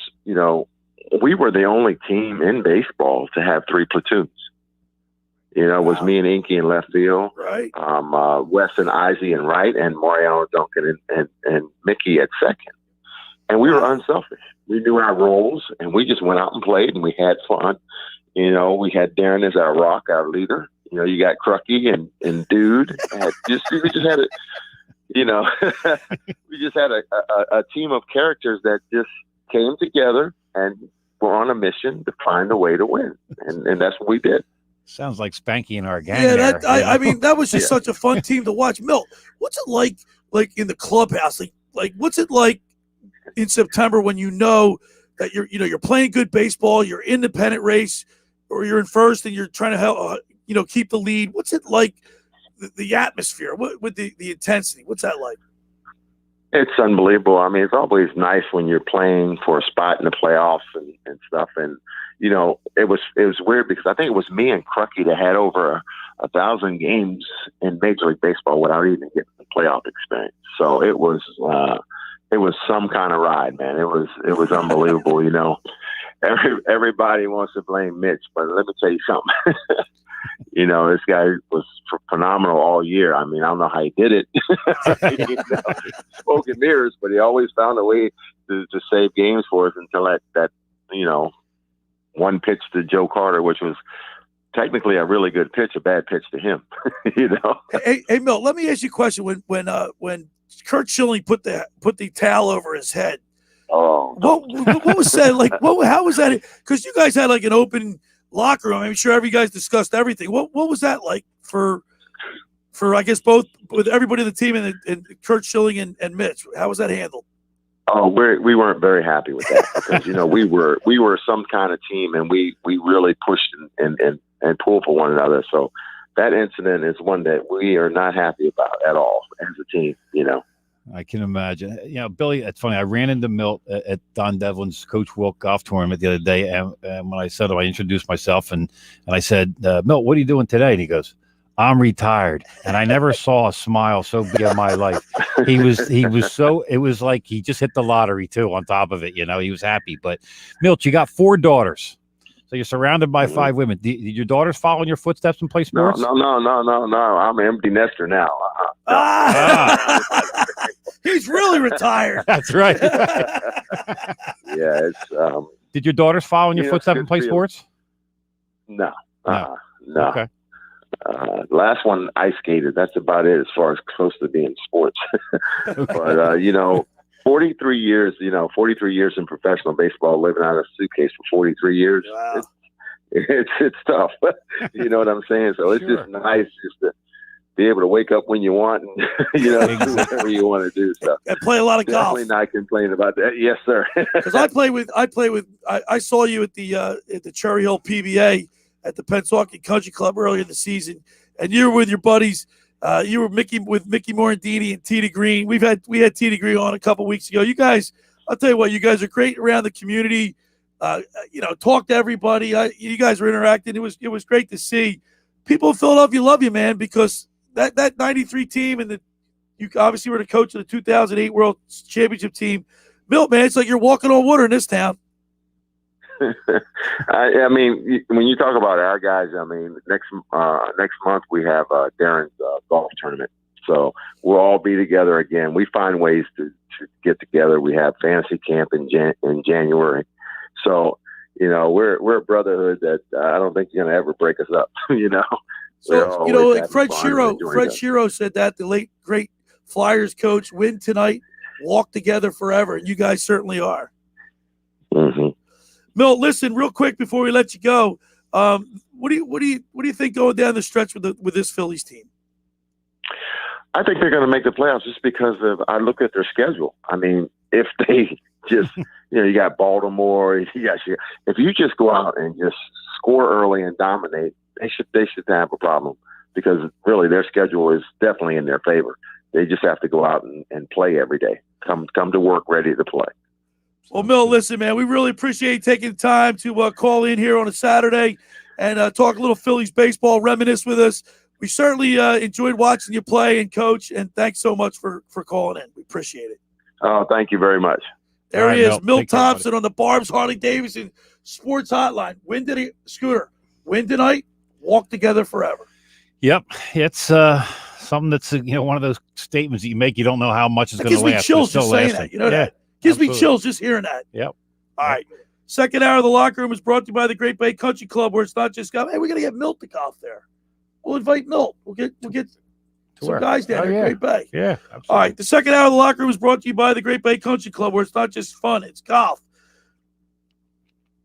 we were the only team in baseball to have 3 platoons. It was me and Inky in left field, right? Wes and Izzy in right, and Mariano Duncan and Mickey at second. And we were unselfish. We knew our roles, and we just went out and played, and we had fun. We had Darren as our rock, our leader. You got Crucky and Dude. We just had a, we just had a team of characters that just came together and were on a mission to find a way to win, and that's what we did. Sounds like Spanky and our gang. Yeah, I mean, that was just such a fun team to watch. Milt, what's it like in the clubhouse? Like what's it like in September when that you're playing good baseball, you're in the pennant race, or you're in first and you're trying to help, keep the lead? What's it like, the atmosphere, with the intensity? What's that like? It's unbelievable. I mean, it's always nice when you're playing for a spot in the playoffs and stuff. And, it was weird because I think it was me and Crucky that had over 1,000 games in Major League Baseball without even getting the playoff experience. So it was some kind of ride, man. It was unbelievable. Everybody wants to blame Mitch, but let me tell you something. This guy was phenomenal all year. I mean, I don't know how he did it. Smoke and mirrors, but he always found a way to save games for us until that one pitch to Joe Carter, which was technically a really good pitch, a bad pitch to him. Hey, Milt, let me ask you a question. When Kurt Schilling put the towel over his head, what was said? How was that? Because you guys had an open locker room. I'm sure every guys discussed everything. What was that like for I guess both with everybody in the team and Kurt Schilling and Mitch? How was that handled? Oh, we weren't very happy with that because we were some kind of team and we really pushed and pulled for one another. So that incident is one that we are not happy about at all as a team. I can imagine. Billy, it's funny. I ran into Milt at Don Devlin's Coach Wilk golf tournament the other day, and when I said him, I introduced myself, and I said, Milt, what are you doing today? And he goes, I'm retired. And I never saw a smile so big in my life. He was so, it was like he just hit the lottery too on top of it. He was happy. But Milt, you got 4 daughters. So you're surrounded by 5 women. Did your daughters follow in your footsteps and play sports? No. I'm an empty nester now. He's really retired. That's right. Yeah. Did your daughters follow in your footsteps and play sports? No. No. Okay. Last one, ice skated. That's about it as far as close to being sports. But, 43 years, 43 years in professional baseball, living out of a suitcase for 43 years. Wow. It's tough. You know what I'm saying? So it's just nice just to be able to wake up when you want and, do whatever you want to do. So And play a lot of golf. Definitely not complaining about that. Yes, sir. Because I saw you at the Cherry Hill PBA at the Pennsauken Country Club earlier in the season, and you were with your buddies. You were with Mickey Morandini and Tita Green. We had Tita Green on a couple weeks ago. You guys, I'll tell you what, you guys are great around the community. Talk to everybody. You guys were interacting. It was great to see. People in Philadelphia love you, man, because that 93 team and you obviously were the coach of the 2008 World Championship team. Milt, man, it's like you're walking on water in this town. I mean, when you talk about our guys, I mean, next month we have Darren's golf tournament, so we'll all be together again. We find ways to get together. We have fantasy camp in January, so we're a brotherhood that I don't think you're gonna ever break us up. So like Fred Shiro said that, the late great Flyers coach, win tonight, walk together forever, and you guys certainly are. Mm-hmm. Milt, listen, real quick before we let you go, what do you think going down the stretch with this Phillies team? I think they're going to make the playoffs just because I look at their schedule. I mean, if they just you got Baltimore, if you just go out and just score early and dominate, they should have a problem because really their schedule is definitely in their favor. They just have to go out and play every day. Come to work ready to play. Well, Milt, listen, man, we really appreciate you taking the time to call in here on a Saturday and talk a little Phillies baseball, reminisce with us. We certainly enjoyed watching you play and coach, and thanks so much for calling in. We appreciate it. Oh, thank you very much. There he is, Milt Thompson on the Barb's Harley-Davidson Sports Hotline. Win tonight, walk together forever. Yep, it's something that's one of those statements that you make. You don't know how much is going to last. Gives me chills just saying that. You know that. Gives me chills just hearing that. Yep. All right. Second hour of the locker room is brought to you by the Great Bay Country Club, where it's not just golf. Hey, we're gonna get Milt to golf there. We'll invite Milt. We'll get some guys down there at Great Bay. Yeah. Absolutely. All right. The second hour of the locker room is brought to you by the Great Bay Country Club, where it's not just fun, it's golf.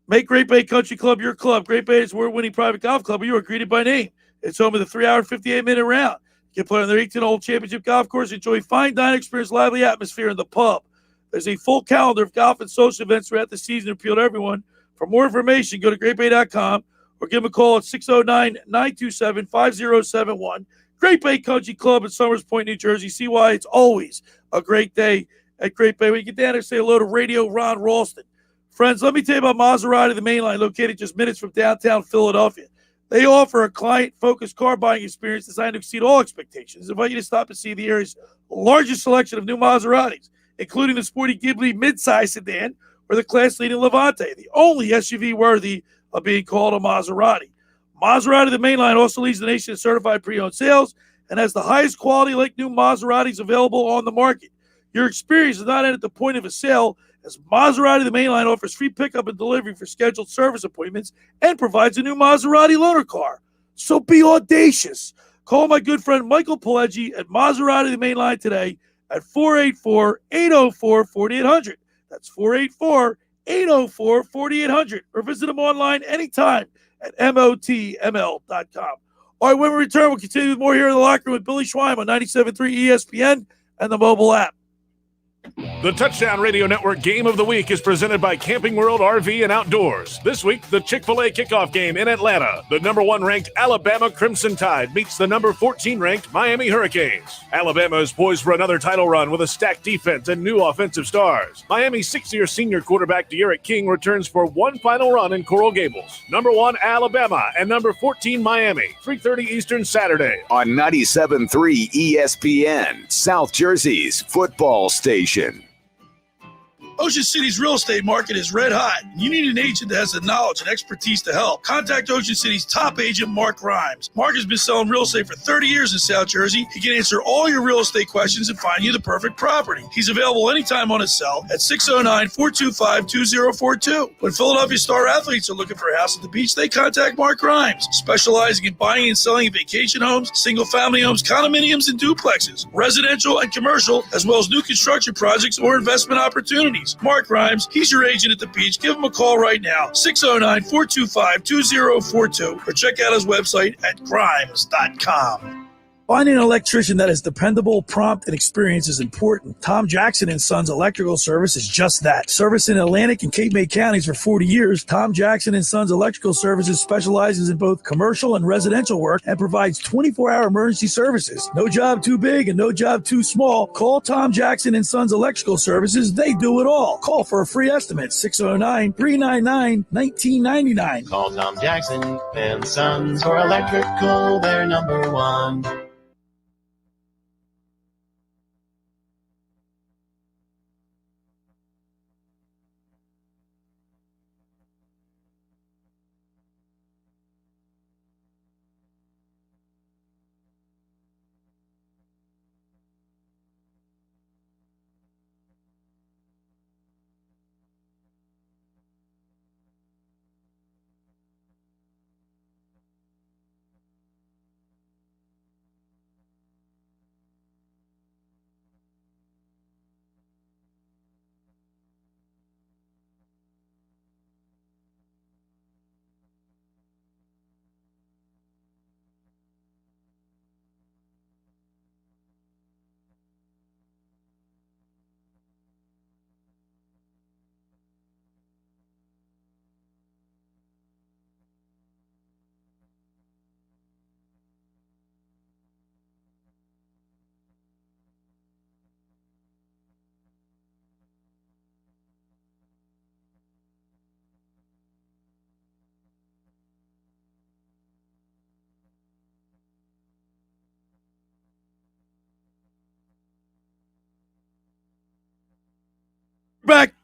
Make Great Bay Country Club your club. Great Bay is award-winning private golf club where you are greeted by name. It's home of the 3-hour, 58-minute round. You can play on their 18-hole championship golf course, enjoy fine dining experience, lively atmosphere in the pub. There's a full calendar of golf and social events throughout the season to appeal to everyone. For more information, go to greatbay.com or give them a call at 609-927-5071. Great Bay Country Club in Somers Point, New Jersey. See why it's always a great day at Great Bay. When you get down there, say hello to Radio Ron Ralston. Friends, let me tell you about Maserati, the main line, located just minutes from downtown Philadelphia. They offer a client-focused car buying experience designed to exceed all expectations. I invite you to stop and see the area's largest selection of new Maseratis, including the sporty Ghibli midsize sedan or the class-leading Levante, the only SUV worthy of being called a Maserati. Maserati, the main line, also leads the nation in certified pre-owned sales and has the highest quality like new Maseratis available on the market. Your experience does not end at the point of a sale, as Maserati, the main line, offers free pickup and delivery for scheduled service appointments and provides a new Maserati loaner car. So be audacious. Call my good friend Michael Pileggi at Maserati, the main line today at 484-804-4800. That's 484-804-4800. Or visit them online anytime at motml.com. All right, when we return, we'll continue with more here in the locker room with Billy Schweim on 97.3 ESPN and the mobile app. The Touchdown Radio Network Game of the Week is presented by Camping World RV and Outdoors. This week, the Chick-fil-A kickoff game in Atlanta. The number 1 ranked Alabama Crimson Tide meets the number 14 ranked Miami Hurricanes. Alabama is poised for another title run with a stacked defense and new offensive stars. Miami's 6-year senior quarterback De'Aaron King returns for one final run in Coral Gables. Number 1 Alabama and number 14 Miami. 3:30 Eastern Saturday on 97.3 ESPN, South Jersey's football station. Ocean City's real estate market is red hot. You need an agent that has the knowledge and expertise to help. Contact Ocean City's top agent, Mark Grimes. Mark has been selling real estate for 30 years in South Jersey. He can answer all your real estate questions and find you the perfect property. He's available anytime on his cell at 609-425-2042. When Philadelphia star athletes are looking for a house at the beach, they contact Mark Grimes, specializing in buying and selling vacation homes, single-family homes, condominiums, and duplexes, residential and commercial, as well as new construction projects or investment opportunities. Mark Grimes, he's your agent at the beach. Give him a call right now, 609-425-2042, or check out his website at grimes.com. Finding an electrician that is dependable, prompt, and experienced is important. Tom Jackson & Sons Electrical Service is just that. Service in Atlantic and Cape May counties for 40 years, Tom Jackson & Sons Electrical Services specializes in both commercial and residential work and provides 24-hour emergency services. No job too big and no job too small. Call Tom Jackson & Sons Electrical Services. They do it all. Call for a free estimate, 609-399-1999. Call Tom Jackson and Sons for electrical, they're number one.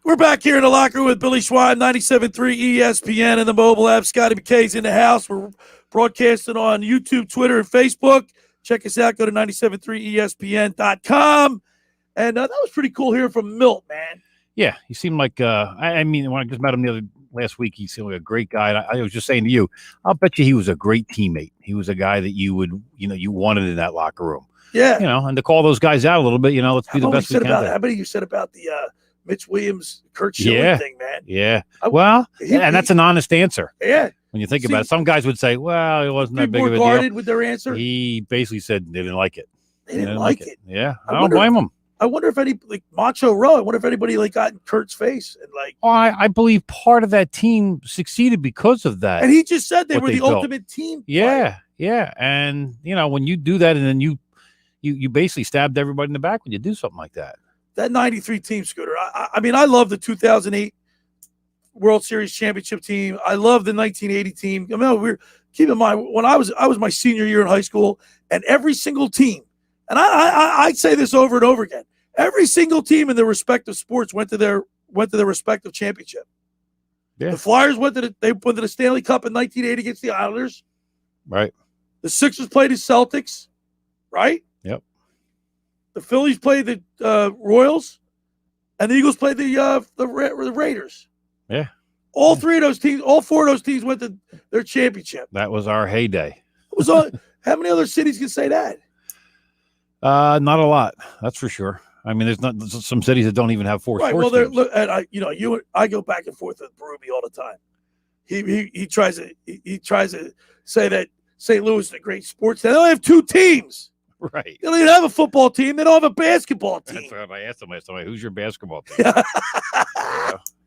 We're back here in the locker room with Billy Schweim, 97.3 ESPN, and the mobile app. Scotty McKay's in the house. We're broadcasting on YouTube, Twitter, and Facebook. Check us out. Go to 973ESPN.com. And that was pretty cool hearing from Milt, man. Yeah, he seemed like, I mean, when I just met him last week, he seemed like a great guy. And I was just saying to you, I'll bet you he was a great teammate. He was a guy that you would, you wanted in that locker room. Yeah. And to call those guys out a little bit, let's do the best we can. How many you said about the Mitch Williams, Kurt Schilling thing, man? Yeah. And that's an honest answer. Yeah. When you think about it, some guys would say, well, it wasn't that big of a deal. With their answer? He basically said they didn't like it. They didn't like it. Yeah. I don't blame them. I wonder if Macho Rowe, I wonder if anybody got in Kurt's face and I believe part of that team succeeded because of that. And he just said they were the ultimate team. Yeah. Yeah. And when you do that and then you basically stabbed everybody in the back when you do something like that. That 93 team, Scooter. I mean, I love the 2008 World Series championship team. I love the 1980 team. Keep in mind, when I was my senior year in high school, and every single team, and I say this over and over again, every single team in their respective sports went to their respective championship. Yeah. The Flyers went to the Stanley Cup in 1980 against the Islanders. Right. The Sixers played the Celtics. Right. Yep. The Phillies played the Royals, and the Eagles played the Raiders. Yeah. All four of those teams went to their championship. That was our heyday. How many other cities can say that? Not a lot. That's for sure. I mean, there's not some cities that don't even have four sports teams. Look, and I go back and forth with Berube all the time. He tries to say that St. Louis is a great sports town. They only have two teams. Right. They don't even have a football team. They don't have a basketball team. That's what I asked him last time. Who's your basketball team?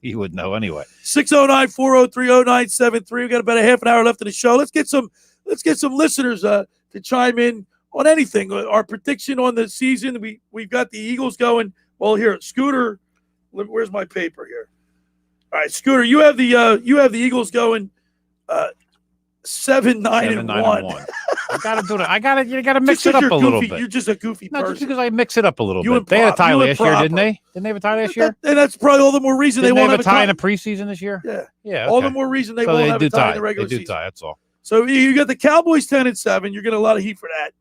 He would know anyway. 609-403-0973. We got about a half an hour left in the show. Let's get some listeners to chime in on anything. Our prediction on the season. We've got the Eagles going. Well, here, Scooter. Where's my paper here? All right, Scooter. You have the Eagles going 7-9-1. I gotta do it. You gotta mix Just 'cause it up you're a little goofy, bit. You're just a goofy No, person. just because I mix it up a little You bit. They had a tie you last year, improper. didn't they? Didn't they have a tie last year? And that's probably all the more reason Didn't they they won't have a tie in tie. the preseason this year? Yeah. Yeah. All the okay. more reason they So won't they have do a tie in the regular They do season. tie. That's all. So you got the Cowboys 10-7. You're getting a lot of heat for that.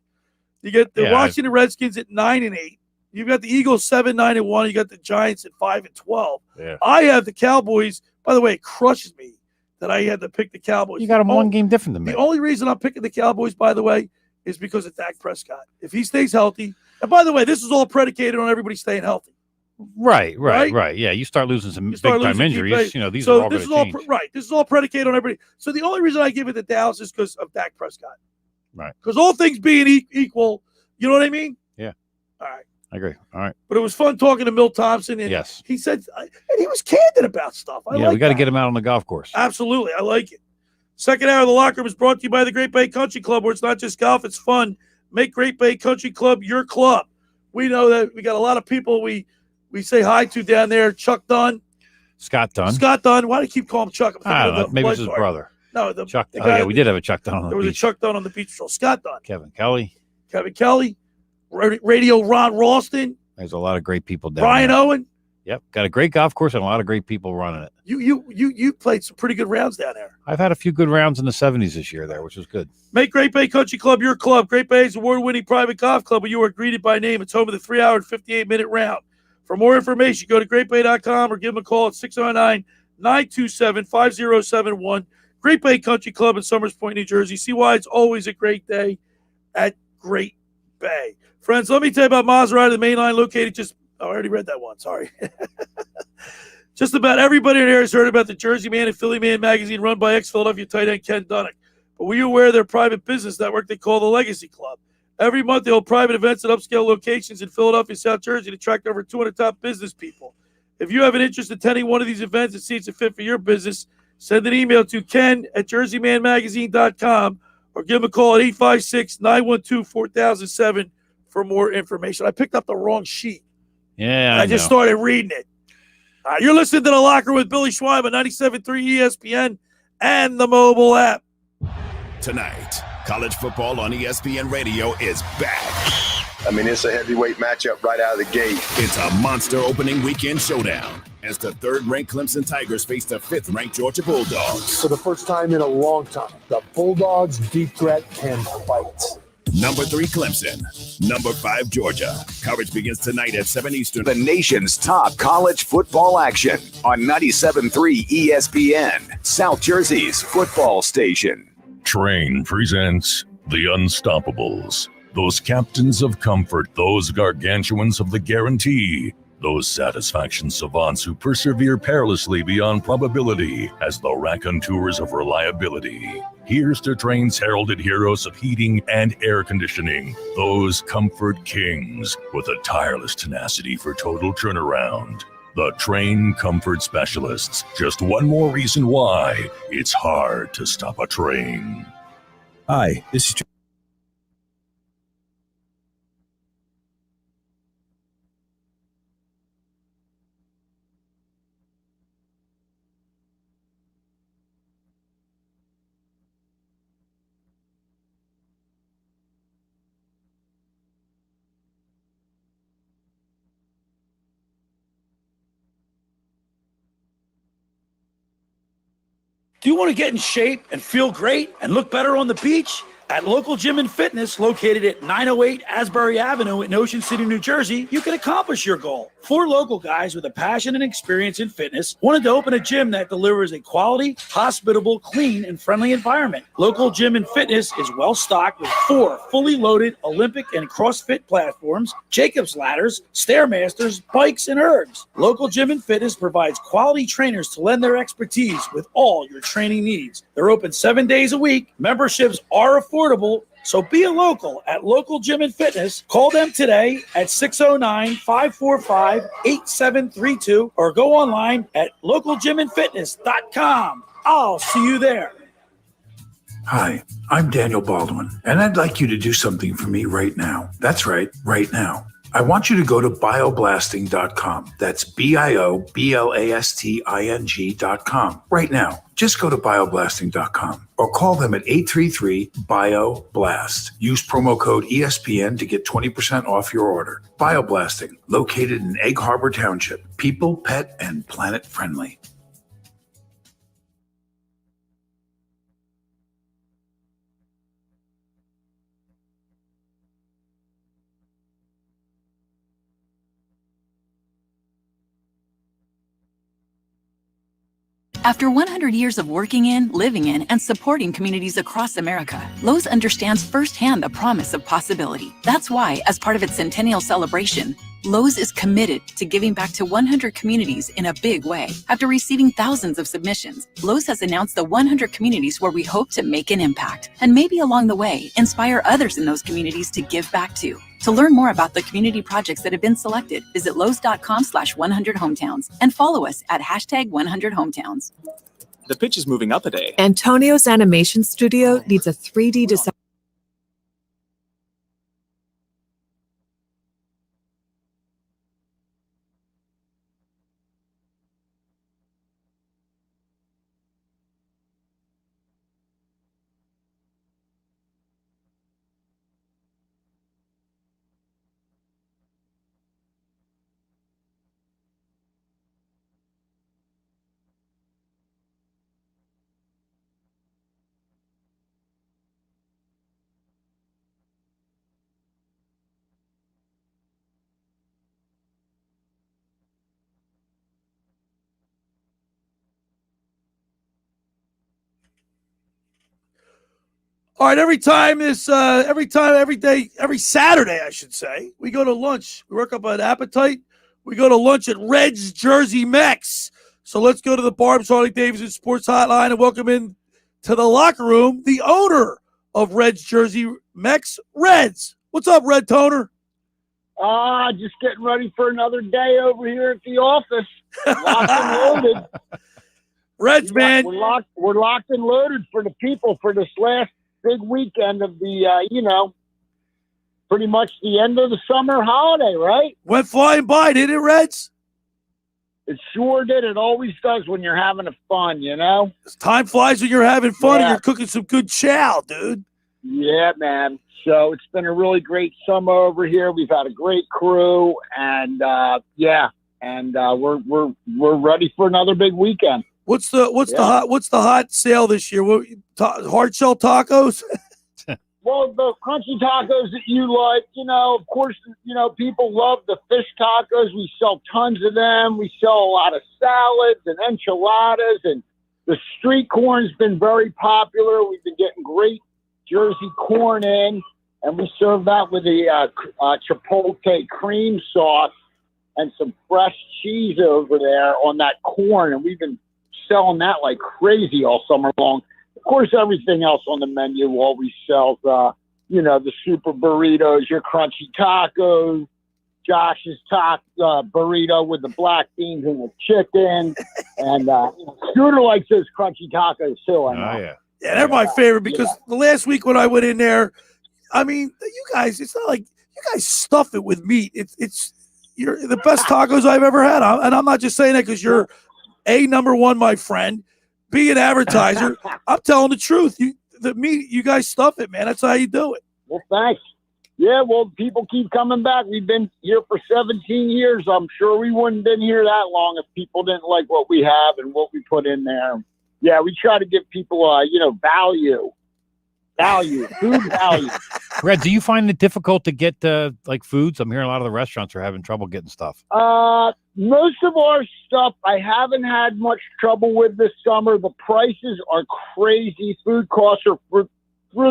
You get the Yeah, Washington Redskins at 9-8. You've got the Eagles 7-9-1. You got the Giants at 5-12. Yeah. I have the Cowboys. By the way, it crushes me that I had to pick the Cowboys. You got them one game different than me. The only reason I'm picking the Cowboys, by the way, is because of Dak Prescott. If he stays healthy, and by the way, this is all predicated on everybody staying healthy. Right. Yeah, you start losing some big time injuries. These are all going to change. This is all predicated on everybody. So the only reason I give it to Dallas is because of Dak Prescott. Right. Because all things being equal, you know what I mean? Yeah. All right. I agree. All right. But it was fun talking to Milt Thompson. And Yes. he said, and he was candid about stuff. We got to get him out on the golf course. Absolutely. I like it. Second hour of the locker room is brought to you by the Great Bay Country Club, where it's not just golf, it's fun. Make Great Bay Country Club your club. We know that we got a lot of people we say hi to down there. Chuck Dunn. Scott Dunn. Why do you keep calling him Chuck? I don't know. Maybe it's his brother. No, Chuck. the guy, we did have a Chuck Dunn on the There was beach. a Chuck Dunn on the beach patrol. Scott Dunn. Kevin Kelly. Radio Ron Ralston. There's a lot of great people down Brian there. Owen. Yep. Got a great golf course and a lot of great people running it. You played some pretty good rounds down there. I've had a few good rounds in the 70s this year there, which was good. Make Great Bay Country Club your club. Great Bay's award-winning private golf club where you are greeted by name. It's home of the 3-hour and 58-minute round. For more information, go to greatbay.com or give them a call at 609-927-5071. Great Bay Country Club in Summers Point, New Jersey. See why it's always a great day at Great Bay. Friends, let me tell you about Maserati, the main line located I already read that one. Sorry. Just about everybody in here has heard about the Jersey Man and Philly Man magazine run by ex-Philadelphia tight end Ken Dunnick. But were you aware of their private business network they call the Legacy Club? Every month, they hold private events at upscale locations in Philadelphia, South Jersey to attract over 200 top business people. If you have an interest in attending one of these events and see it's a fit for your business, send an email to ken@jerseymanmagazine.com or give him a call at 856-912-4007 for more information. I picked up the wrong sheet. Yeah, I just started reading it. You're listening to The Locker with Billy Schweim on 97.3 ESPN and the mobile app. Tonight, college football on ESPN Radio is back. I mean, it's a heavyweight matchup right out of the gate. It's a monster opening weekend showdown as the third-ranked Clemson Tigers face the fifth-ranked Georgia Bulldogs. For the first time in a long time, the Bulldogs' deep threat can fight. Number 3, Clemson. Number 5, Georgia. Coverage begins tonight at 7 Eastern. The nation's top college football action on 97.3 ESPN, South Jersey's football station. Train presents The Unstoppables. Those captains of comfort, those gargantuans of the guarantee, those satisfaction savants who persevere perilously beyond probability as the raconteurs of reliability. Here's to Train's heralded heroes of heating and air conditioning, those comfort kings with a tireless tenacity for total turnaround. The Train Comfort Specialists. Just one more reason why it's hard to stop a train. Hi, this is Do you want to get in shape and feel great and look better on the beach? At Local Gym and Fitness, located at 908 Asbury Avenue in Ocean City, New Jersey, you can accomplish your goal. 4 local guys with a passion and experience in fitness wanted to open a gym that delivers a quality, hospitable, clean, and friendly environment. Local Gym and Fitness is well stocked with 4 fully loaded Olympic and CrossFit platforms, Jacob's ladders, Stairmasters, bikes, and ergs. Local Gym and Fitness provides quality trainers to lend their expertise with all your training needs. They're open 7 days a week. Memberships are affordable. So be a local at Local Gym and Fitness. Call them today at 609-545-8732 or go online at localgymandfitness.com. I'll see you there. Hi, I'm Daniel Baldwin, and I'd like you to do something for me right now. That's right, right now. I want you to go to bioblasting.com. That's BIOBLASTING.com right now. Just go to bioblasting.com or call them at 833-BIO-BLAST. Use promo code ESPN to get 20% off your order. Bioblasting, located in Egg Harbor Township. People, pet, and planet friendly. After 100 years of working in, living in, and supporting communities across America, Lowe's understands firsthand the promise of possibility. That's why, as part of its centennial celebration, Lowe's is committed to giving back to 100 communities in a big way. After receiving thousands of submissions, Lowe's has announced the 100 communities where we hope to make an impact, and maybe along the way, inspire others in those communities to give back too. To learn more about the community projects that have been selected, visit lowes.com/100hometowns and follow us at #100hometowns. The pitch is moving up a day. Antonio's animation studio needs a 3D design. All right, every Saturday, I should say, we go to lunch. We work up an appetite. We go to lunch at Red's Jersey Mex. So let's go to the Barb's Harley Davidson Sports Hotline and welcome in to the locker room the owner of Red's Jersey Mex, Reds. What's up, Red Toner? Just getting ready for another day over here at the office. Locked and loaded. Reds, man. We're locked and loaded for the people for this last big weekend of the, pretty much the end of the summer holiday, right? Went flying by, didn't it, Reds? It sure did. It always does when you're having fun, Time flies when you're having fun Yeah. and you're cooking some good chow, dude. Yeah, man. So it's been a really great summer over here. We've had a great crew, and we're ready for another big weekend. What's the hot sale this year? Hard shell tacos? Well, the crunchy tacos that you like, of course, people love the fish tacos. We sell tons of them. We sell a lot of salads and enchiladas, and the street corn's been very popular. We've been getting great Jersey corn in, and we serve that with a chipotle cream sauce and some fresh cheese over there on that corn, and we've been selling that like crazy all summer long. Of course, everything else on the menu always sells, the super burritos, your crunchy tacos, Josh's burrito with the black beans and the chicken, and Scooter likes those crunchy tacos too. I know. Yeah, they're my favorite because the last week when I went in there, I mean, you guys, it's not like you guys stuff it with meat. You're the best tacos I've ever had, and I'm not just saying that because you're number one, my friend. Be an advertiser. I'm telling the truth. The meat, you guys stuff it, man. That's how you do it. Well, thanks. Yeah, well, people keep coming back. We've been here for 17 years. I'm sure we wouldn't have been here that long if people didn't like what we have and what we put in there. Yeah, we try to give people, value, food value. Red, do you find it difficult to get foods? I'm hearing a lot of the restaurants are having trouble getting stuff. Most of our stuff I haven't had much trouble with this summer. The prices are crazy. Food costs are through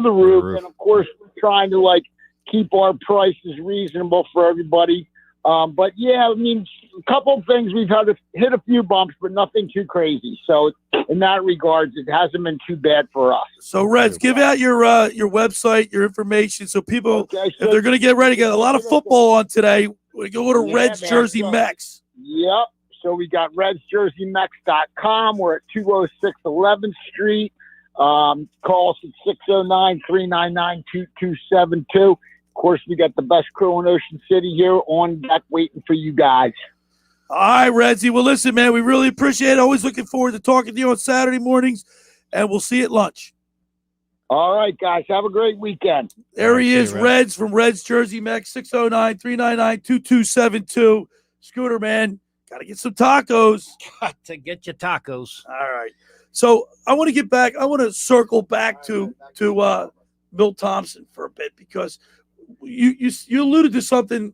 the roof. And of course, we're trying to keep our prices reasonable for everybody. But yeah, I mean, a couple of things we've had to hit a few bumps, but nothing too crazy. So in that regards, it hasn't been too bad for us. So Reds, give out your website, your information, so people, if they're going to get ready, get a lot of football on today. We go to Reds Jersey Mex. Yep. So we got RedsJerseyMex.com. We're at 206 11th Street. Call us at 609-399-2272. Of course, we got the best crew in Ocean City here on deck waiting for you guys. All right, Redsy. Well, listen, man, we really appreciate it. Always looking forward to talking to you on Saturday mornings, and we'll see you at lunch. All right, guys. Have a great weekend. There he is, Reds from Reds Jersey Mex, 609-399-2272. Scooter, man, got to get some tacos. Got to get your tacos. All right. So I want to get back. I want to circle back to Milt Thompson for a bit, because you alluded to something,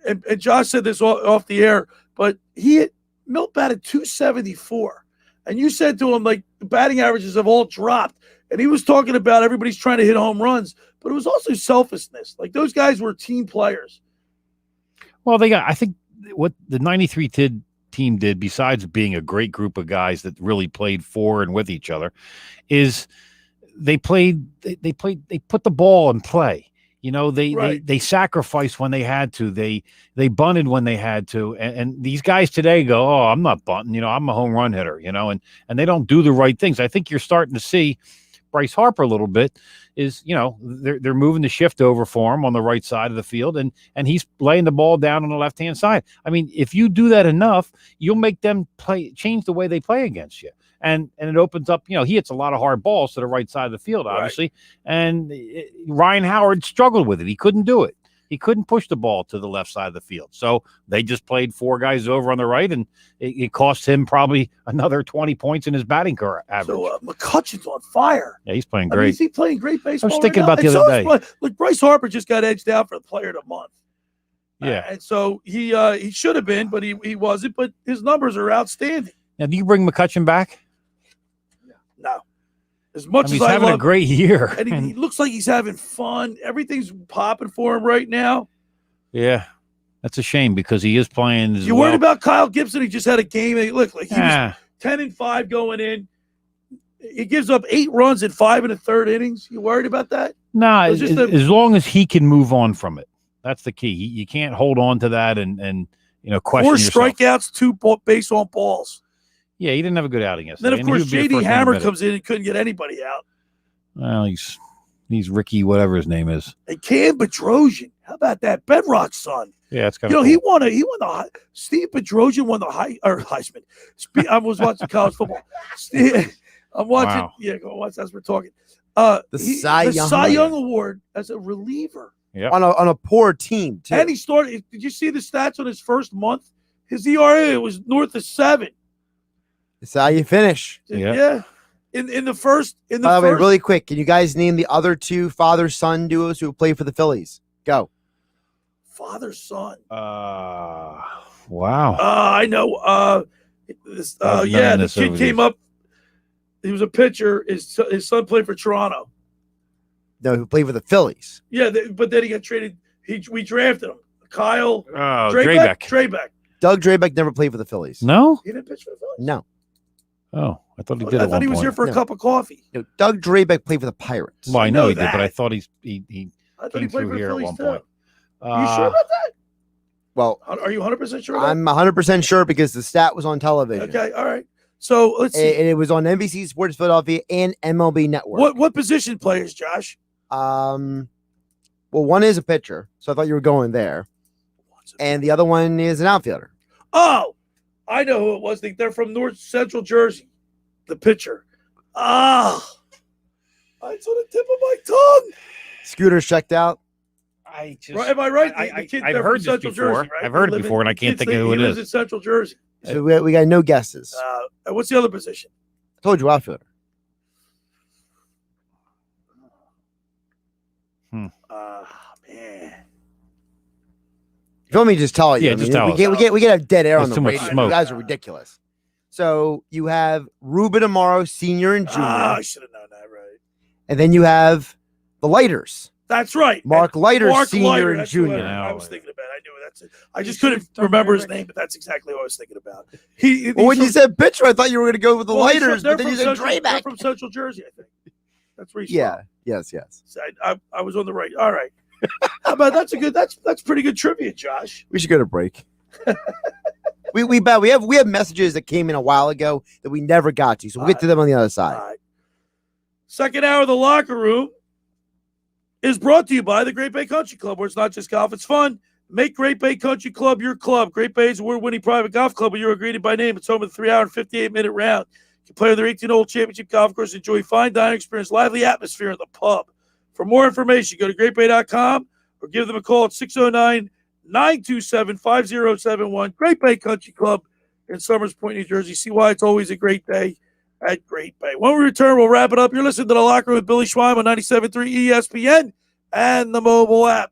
and Josh said this off the air, but Milt batted 274, and you said to him, like, the batting averages have all dropped, and he was talking about everybody's trying to hit home runs, but it was also selfishness. Like, those guys were team players. Well, I think what the 93 team did, besides being a great group of guys that really played for and with each other, is they put the ball in play. You know, they sacrificed when they had to. They bunted when they had to. And these guys today go, oh, I'm not bunting. You know, I'm a home run hitter. You know, and they don't do the right things. I think you're starting to see Bryce Harper a little bit. Is, you know, they're moving the shift over for him on the right side of the field, and he's laying the ball down on the left hand side. I mean, if you do that enough, you'll make them change the way they play against you. And it opens up, you know, he hits a lot of hard balls to the right side of the field, obviously. Right. And Ryan Howard struggled with it. He couldn't do it. He couldn't push the ball to the left side of the field. So they just played four guys over on the right, and it cost him probably another 20 points in his batting average. So McCutcheon's on fire. Yeah, he's playing great. Is he playing great baseball? I was thinking about the other day. Look, Bryce Harper just got edged out for the player of the month. Yeah. And so he should have been, but he wasn't. But his numbers are outstanding. Now, do you bring McCutcheon back? No. As much he's as having a great year. And he looks like he's having fun. Everything's popping for him right now. Yeah. That's a shame, because he is playing as You worried about Kyle Gibson? He just had a game. And look, like he was 10-5 going in. He gives up 8 runs in 5 1/3 innings. You worried about that? No, as long as he can move on from it. That's the key. You can't hold on to that and you know, question 4 yourself. Strikeouts, 2 base on balls. Yeah, he didn't have a good outing yesterday. Then, of course, J.D. Hammer comes in and couldn't get anybody out. Well, he's Ricky, whatever his name is. And Cam Bedrosian. How about that? Bedrock's son. Yeah, it's kind of cool. He won the Steve Bedrosian won the Heisman. I was watching college football. I'm watching. Wow. Yeah, go watch as we're talking. The Cy Young Award as a reliever. Yeah. On a poor team too. And he started. Did you see the stats on his first month? His ERA was north of 7. That's how you finish. Yeah. In the first. By the way, really quick, can you guys name the other 2 father-son duos who play for the Phillies? Go. Father-son. Wow. I know. The kid came up. He was a pitcher. His son played for Toronto. No, who played for the Phillies. Yeah, but then he got traded. We drafted him. Kyle Draybeck. Doug Draybeck never played for the Phillies. No? He didn't pitch for the Phillies? No. Oh, I thought he did. I thought he was here for a cup of coffee. No, Doug Draybeck played for the Pirates. Well, I know he did, but I thought he I thought came he played through for the here at Phillies one too. point. You sure about that? Well, are you 100% sure? I'm 100% sure because the stat was on television. Okay, all right. So let's see. And it was on NBC Sports Philadelphia and MLB Network. What position players, Josh? Well, one is a pitcher, so I thought you were going there, and the other one is an outfielder. Oh, I know who it was. They're from North Central Jersey. The pitcher. It's on the tip of my tongue. Scooter's checked out. Am I right? I've heard this before. Jersey, right? I've heard it before, and I can't think of who it is. He lives in Central Jersey. So we got no guesses. What's the other position? I told you outfielder. Man. You want me to just tell you? Yeah, just tell us. We get a dead air on the too much radio. smoke. You guys are ridiculous. So you have Ruben Amaro, senior and junior. I should have known that, right? And then you have the Lighters. That's right. Mark Leiter, senior Leiter, and that's junior. what I was thinking about. I knew that's it. I just couldn't remember his name, but that's exactly what I was thinking about. When you said pitcher, I thought you were going to go with the Lighters, but then you said They're Drayback. from Central Jersey, I think. That's where he's Yeah. from. Yes. So I was on the right. All right. How about that's pretty good trivia, Josh. We should go to break. we have messages that came in a while ago that we never got to, so we'll get to them on the other side. All right. Second hour of the locker room. is brought to you by the Great Bay Country Club, where it's not just golf, it's fun. Make Great Bay Country Club your club. Great Bay's award-winning private golf club, where you're greeted by name. It's home of the 3-hour and 58-minute round. You can play on their 18-hole championship golf course, enjoy fine dining experience, lively atmosphere in the pub. For more information, go to greatbay.com or give them a call at 609-927-5071. Great Bay Country Club in Summers Point, New Jersey. See why it's always a great day at Great Bay. When we return, we'll wrap it up. You're listening to The Locker Room with Billy Schweim on 97.3 ESPN and the mobile app.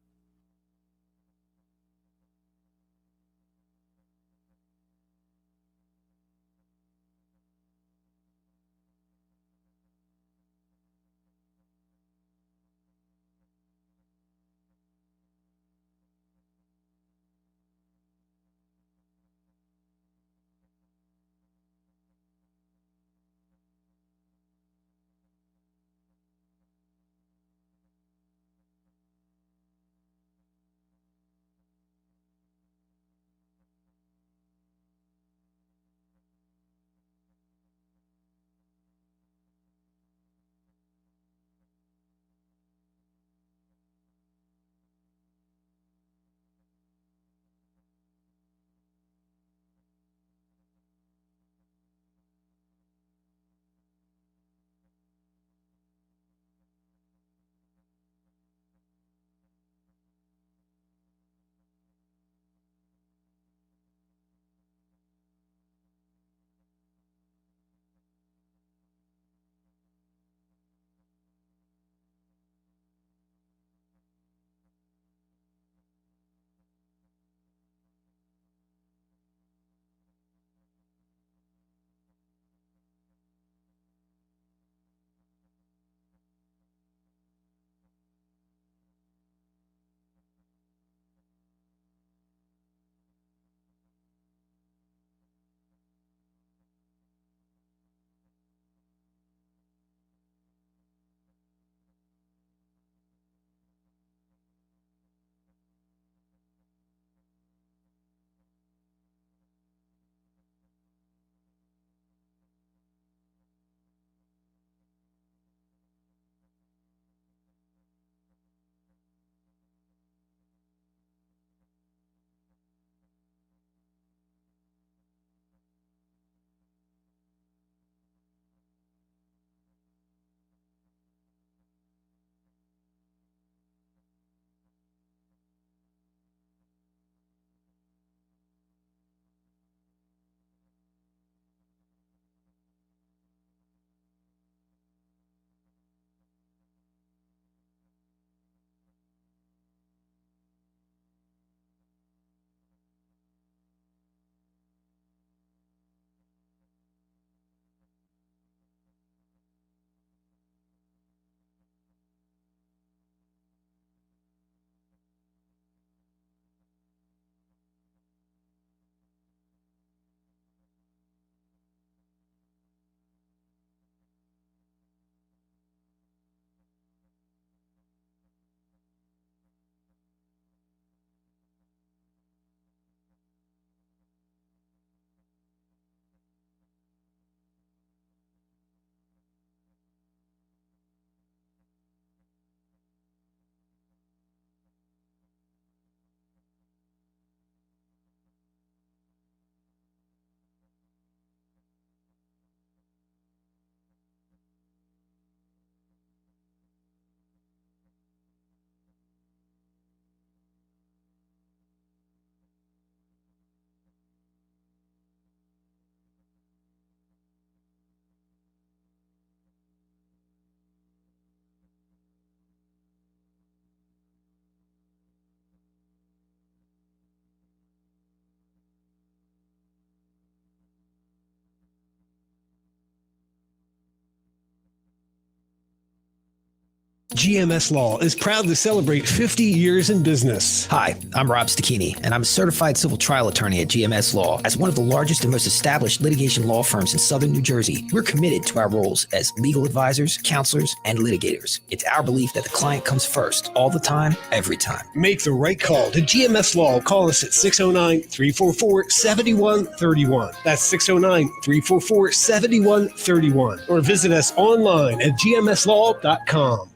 GMS Law is proud to celebrate 50 years in business. Hi, I'm Rob Stachini, and I'm a certified civil trial attorney at GMS Law. As one of the largest and most established litigation law firms in Southern New Jersey, we're committed to our roles as legal advisors, counselors, and litigators. It's our belief that the client comes first, all the time, every time. Make the right call to GMS Law. Call us at 609-344-7131. That's 609-344-7131. Or visit us online at gmslaw.com.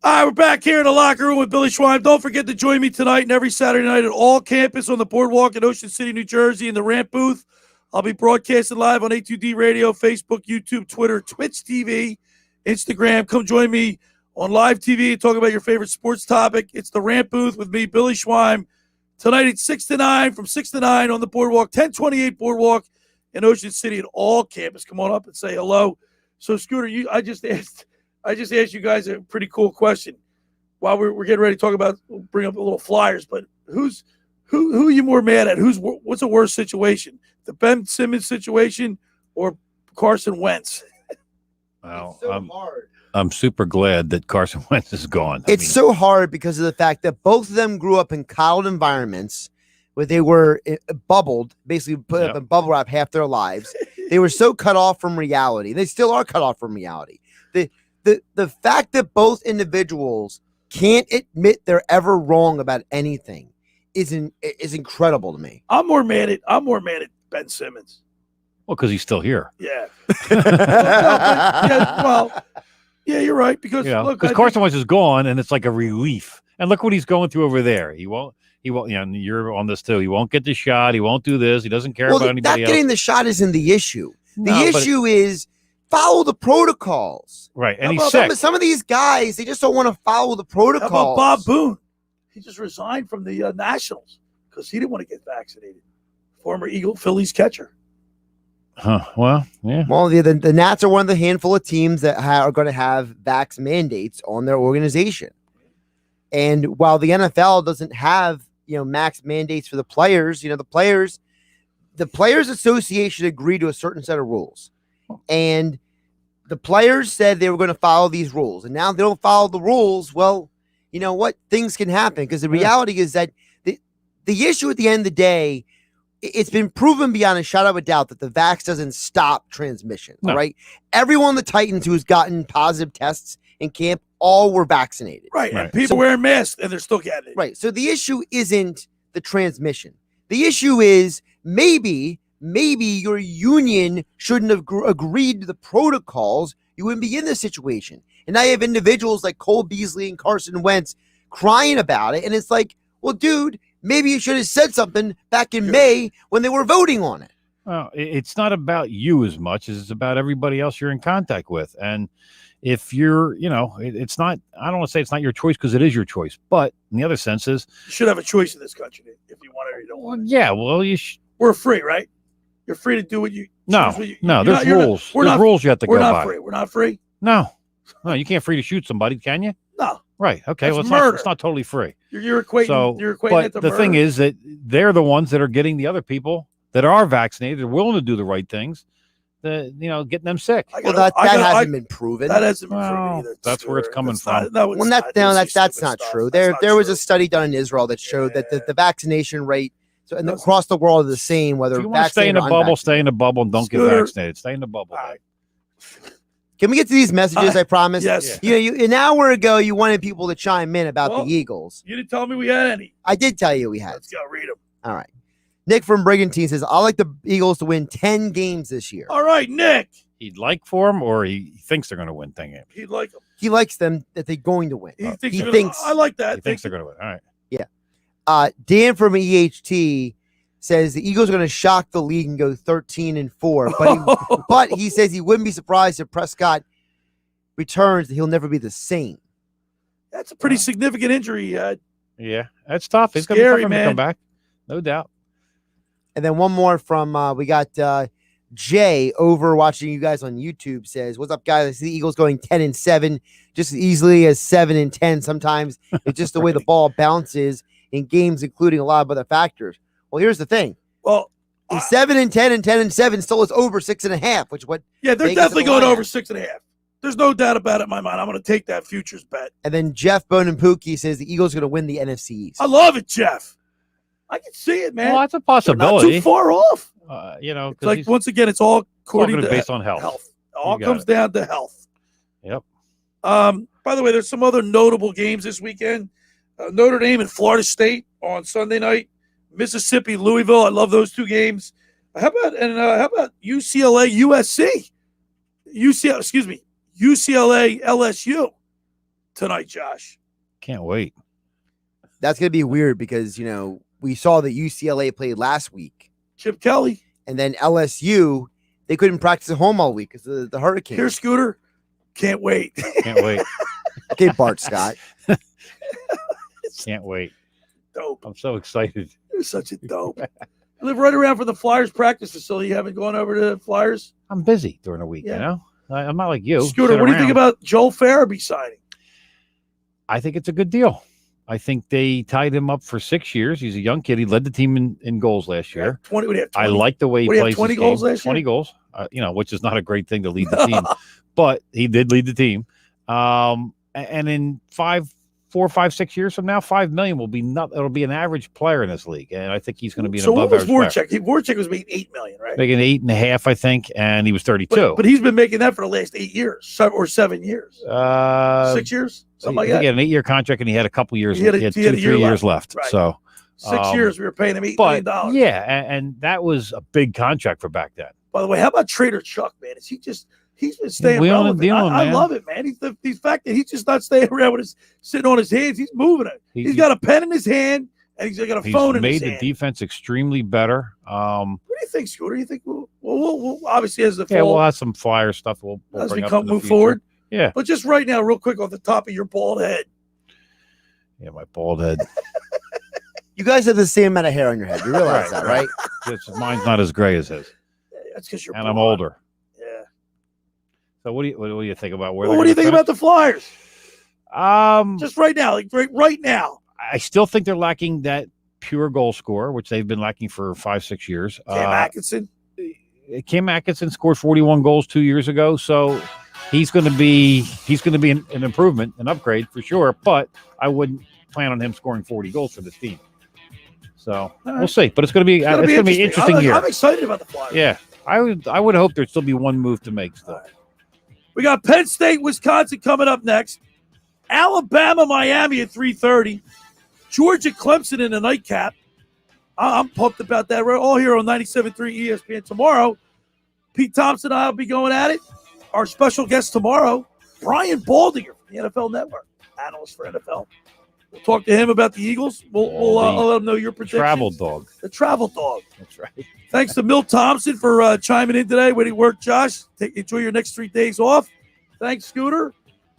All right, we're back here in the locker room with Billy Schweim. Don't forget to join me tonight and every Saturday night at All Campus on the Boardwalk in Ocean City, New Jersey, in the Ramp booth. I'll be broadcasting live on A2D Radio, Facebook, YouTube, Twitter, Twitch TV, Instagram. Come join me on live TV and talk about your favorite sports topic. It's the Ramp booth with me, Billy Schweim. Tonight at 6 to 9, from 6 to 9 on the Boardwalk, 1028 Boardwalk in Ocean City at All Campus. Come on up and say hello. So, Scooter, I just asked you guys a pretty cool question while we're getting ready to talk about, bring up a little Flyers, but who are you more mad at? What's a worse situation? The Ben Simmons situation or Carson Wentz? Well, I'm super glad that Carson Wentz is gone. It's so hard because of the fact that both of them grew up in coddled environments where they were bubbled, basically put up in bubble wrap half their lives. They were so cut off from reality. They still are cut off from reality. The fact that both individuals can't admit they're ever wrong about anything is incredible to me. I'm more mad at Ben Simmons. Well, because he's still here. Yeah. Yeah, you're right. Because look, Carson Wentz is gone, and it's like a relief. And look what he's going through over there. He won't. And you're on this too. He won't get the shot. He won't do this. He doesn't care about anybody else. Not getting the shot isn't the issue. The issue is follow the protocols. Right, and he's sick. Some of these guys, they just don't want to follow the protocols. How about Bob Boone? He just resigned from the Nationals because he didn't want to get vaccinated. Former Phillies catcher. Huh. Well, yeah. Well, the Nats are one of the handful of teams that are going to have vax mandates on their organization. And while the NFL doesn't have, max mandates for the players, the Players Association agreed to a certain set of rules. And the players said they were going to follow these rules. And now they don't follow the rules. Well, you know what? Things can happen because the reality is that the issue at the end of the day, it's been proven beyond a shadow of a doubt that the vax doesn't stop transmission. No. Right? Everyone on the Titans who has gotten positive tests in camp, all were vaccinated. Right. And people wearing masks and they're still getting it. Right. So the issue isn't the transmission. The issue is maybe your union shouldn't have agreed to the protocols. You wouldn't be in this situation. And now you have individuals like Cole Beasley and Carson Wentz crying about it. And it's like, well, dude, maybe you should have said something back in May when they were voting on it. Well, it's not about you as much as it's about everybody else you're in contact with. And if you're, it's not, I don't want to say it's not your choice because it is your choice. But in the other sense is, you should have a choice in this country if you want it or you don't want it. Yeah, well, we're free, right? You're free to do what you No, there's rules. There's rules you have to go by. We're not free. We're not free? No, you can't free to shoot somebody, can you? No. Right. Okay. That's well, murder. It's not totally free. You're equating it but to the murder. thing is that they're the ones that are getting the other people that are vaccinated, are willing to do the right things, getting them sick. That hasn't been proven. That hasn't been proven either. That's where it's coming from. That's not true. There was a study done in Israel that showed that the vaccination rate across the world is the same. Whether if you want to stay in a bubble, stay in a bubble, and don't get vaccinated. Stay in the bubble. Right. Can we get to these messages? I promise. Yes. An hour ago, you wanted people to chime in about the Eagles. You didn't tell me we had any. I did tell you we had. Let's go read them. All right. Nick from Brigantine says, I like the Eagles to win 10 games this year. All right, Nick. He'd like for them, or he thinks they're going to win 10 games? He'd like them. He likes them that they're going to win. He thinks. I like that. He thinks they're going to win. All right. Yeah. Dan from EHT says the Eagles are going to shock the league and go 13-4. But he says he wouldn't be surprised if Prescott returns, that he'll never be the same. That's a pretty significant injury he had. Yeah, that's tough. It's going to be tough to come back. No doubt. And then one more from we got Jay over watching you guys on YouTube says, what's up, guys? I see the Eagles going 10-7 just as easily as 7-10. Sometimes it's just the way the ball bounces in games, including a lot of other factors. Well, here's the thing. Well, 7-10 and 10-7 still is over 6.5, which what? Yeah, they're definitely going over 6.5. There's no doubt about it in my mind. I'm going to take that futures bet. And then Jeff Bone and Pookie says the Eagles are going to win the NFC East. I love it, Jeff. I can see it, man. Well, that's a possibility. They're not too far off. It's like once again, it's all according to based on health. It all comes down to health. Yep. By the way, there's some other notable games this weekend. Notre Dame and Florida State on Sunday night. Mississippi, Louisville. I love those two games. How about UCLA, USC? UCLA, LSU. tonight, Josh. Can't wait. That's going to be weird because, we saw that UCLA played last week. Chip Kelly. And then LSU, they couldn't practice at home all week because of the hurricane. Here, Scooter. Can't wait. Can't wait. Okay, Bart Scott. Can't wait. Dope. I'm so excited. You're such a dope. You live right around from the Flyers practice facility. You haven't gone over to the Flyers? I'm busy during the week, I'm not like you. Scooter, what do you think about Joel Farabee signing? I think it's a good deal. I think they tied him up for 6 years. He's a young kid. He led the team in goals last year. 20. I like the way he plays. 20 goals last year? 20 goals, which is not a great thing to lead the team, but he did lead the team. And in 4, 5, 6 years from now, $5 million will be it'll be an average player in this league, and I think he's going to be an above average player. Voracek? Voracek was making $8 million, right? Making 8.5, I think, and he was 32. But he's been making that for the last 8 years or 7 years. 6 years, something like that. He had an 8-year contract, and he had a couple years. He had 2-3 years left. Right. So 6 years, we were paying him $8 million. Yeah, and that was a big contract for back then. By the way, how about Trader Chuck, man? Is he just? He's been staying relevant. I love it, man. The fact that he's just not staying around with sitting on his hands. He's moving it. He's got a pen in his hand, and he's got a phone in his hand. He's made the defense extremely better. What do you think, Scooter? You think we'll obviously as the fall, we'll have some Flyer stuff. We'll as bring we up move forward. Yeah, but just right now, real quick, off the top of your bald head. Yeah, my bald head. You guys have the same amount of hair on your head. You realize that, right? Mine's not as gray as his. That's because you're. And I'm older. Yeah. So what do you think about where? Well, what do you think about the Flyers? Just right now, right now. I still think they're lacking that pure goal scorer, which they've been lacking for 5-6 years. Cam Atkinson. Cam Atkinson scored 41 goals 2 years ago, so he's going to be an improvement, an upgrade for sure. But I wouldn't plan on him scoring 40 goals for this team. So we'll see. But it's going to be an interesting year. I'm excited about the Flyers. Yeah, I would hope there'd still be one move to make still. Right. We got Penn State, Wisconsin coming up next. Alabama, Miami at 3:30. Georgia, Clemson in the nightcap. I'm pumped about that. We're all here on 97.3 ESPN tomorrow. Pete Thompson and I will be going at it. Our special guest tomorrow, Brian Baldinger from the NFL Network, analyst for NFL. We'll talk to him about the Eagles. I'll let him know your predictions. Travel dog. The travel dog. That's right. Thanks to Milt Thompson for chiming in today. Way to work, Josh. Enjoy your next 3 days off. Thanks, Scooter.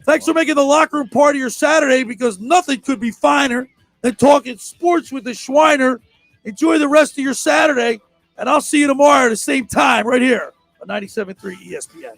Thanks for making the locker room part of your Saturday, because nothing could be finer than talking sports with the Schweiner. Enjoy the rest of your Saturday, and I'll see you tomorrow at the same time right here on 97.3 ESPN.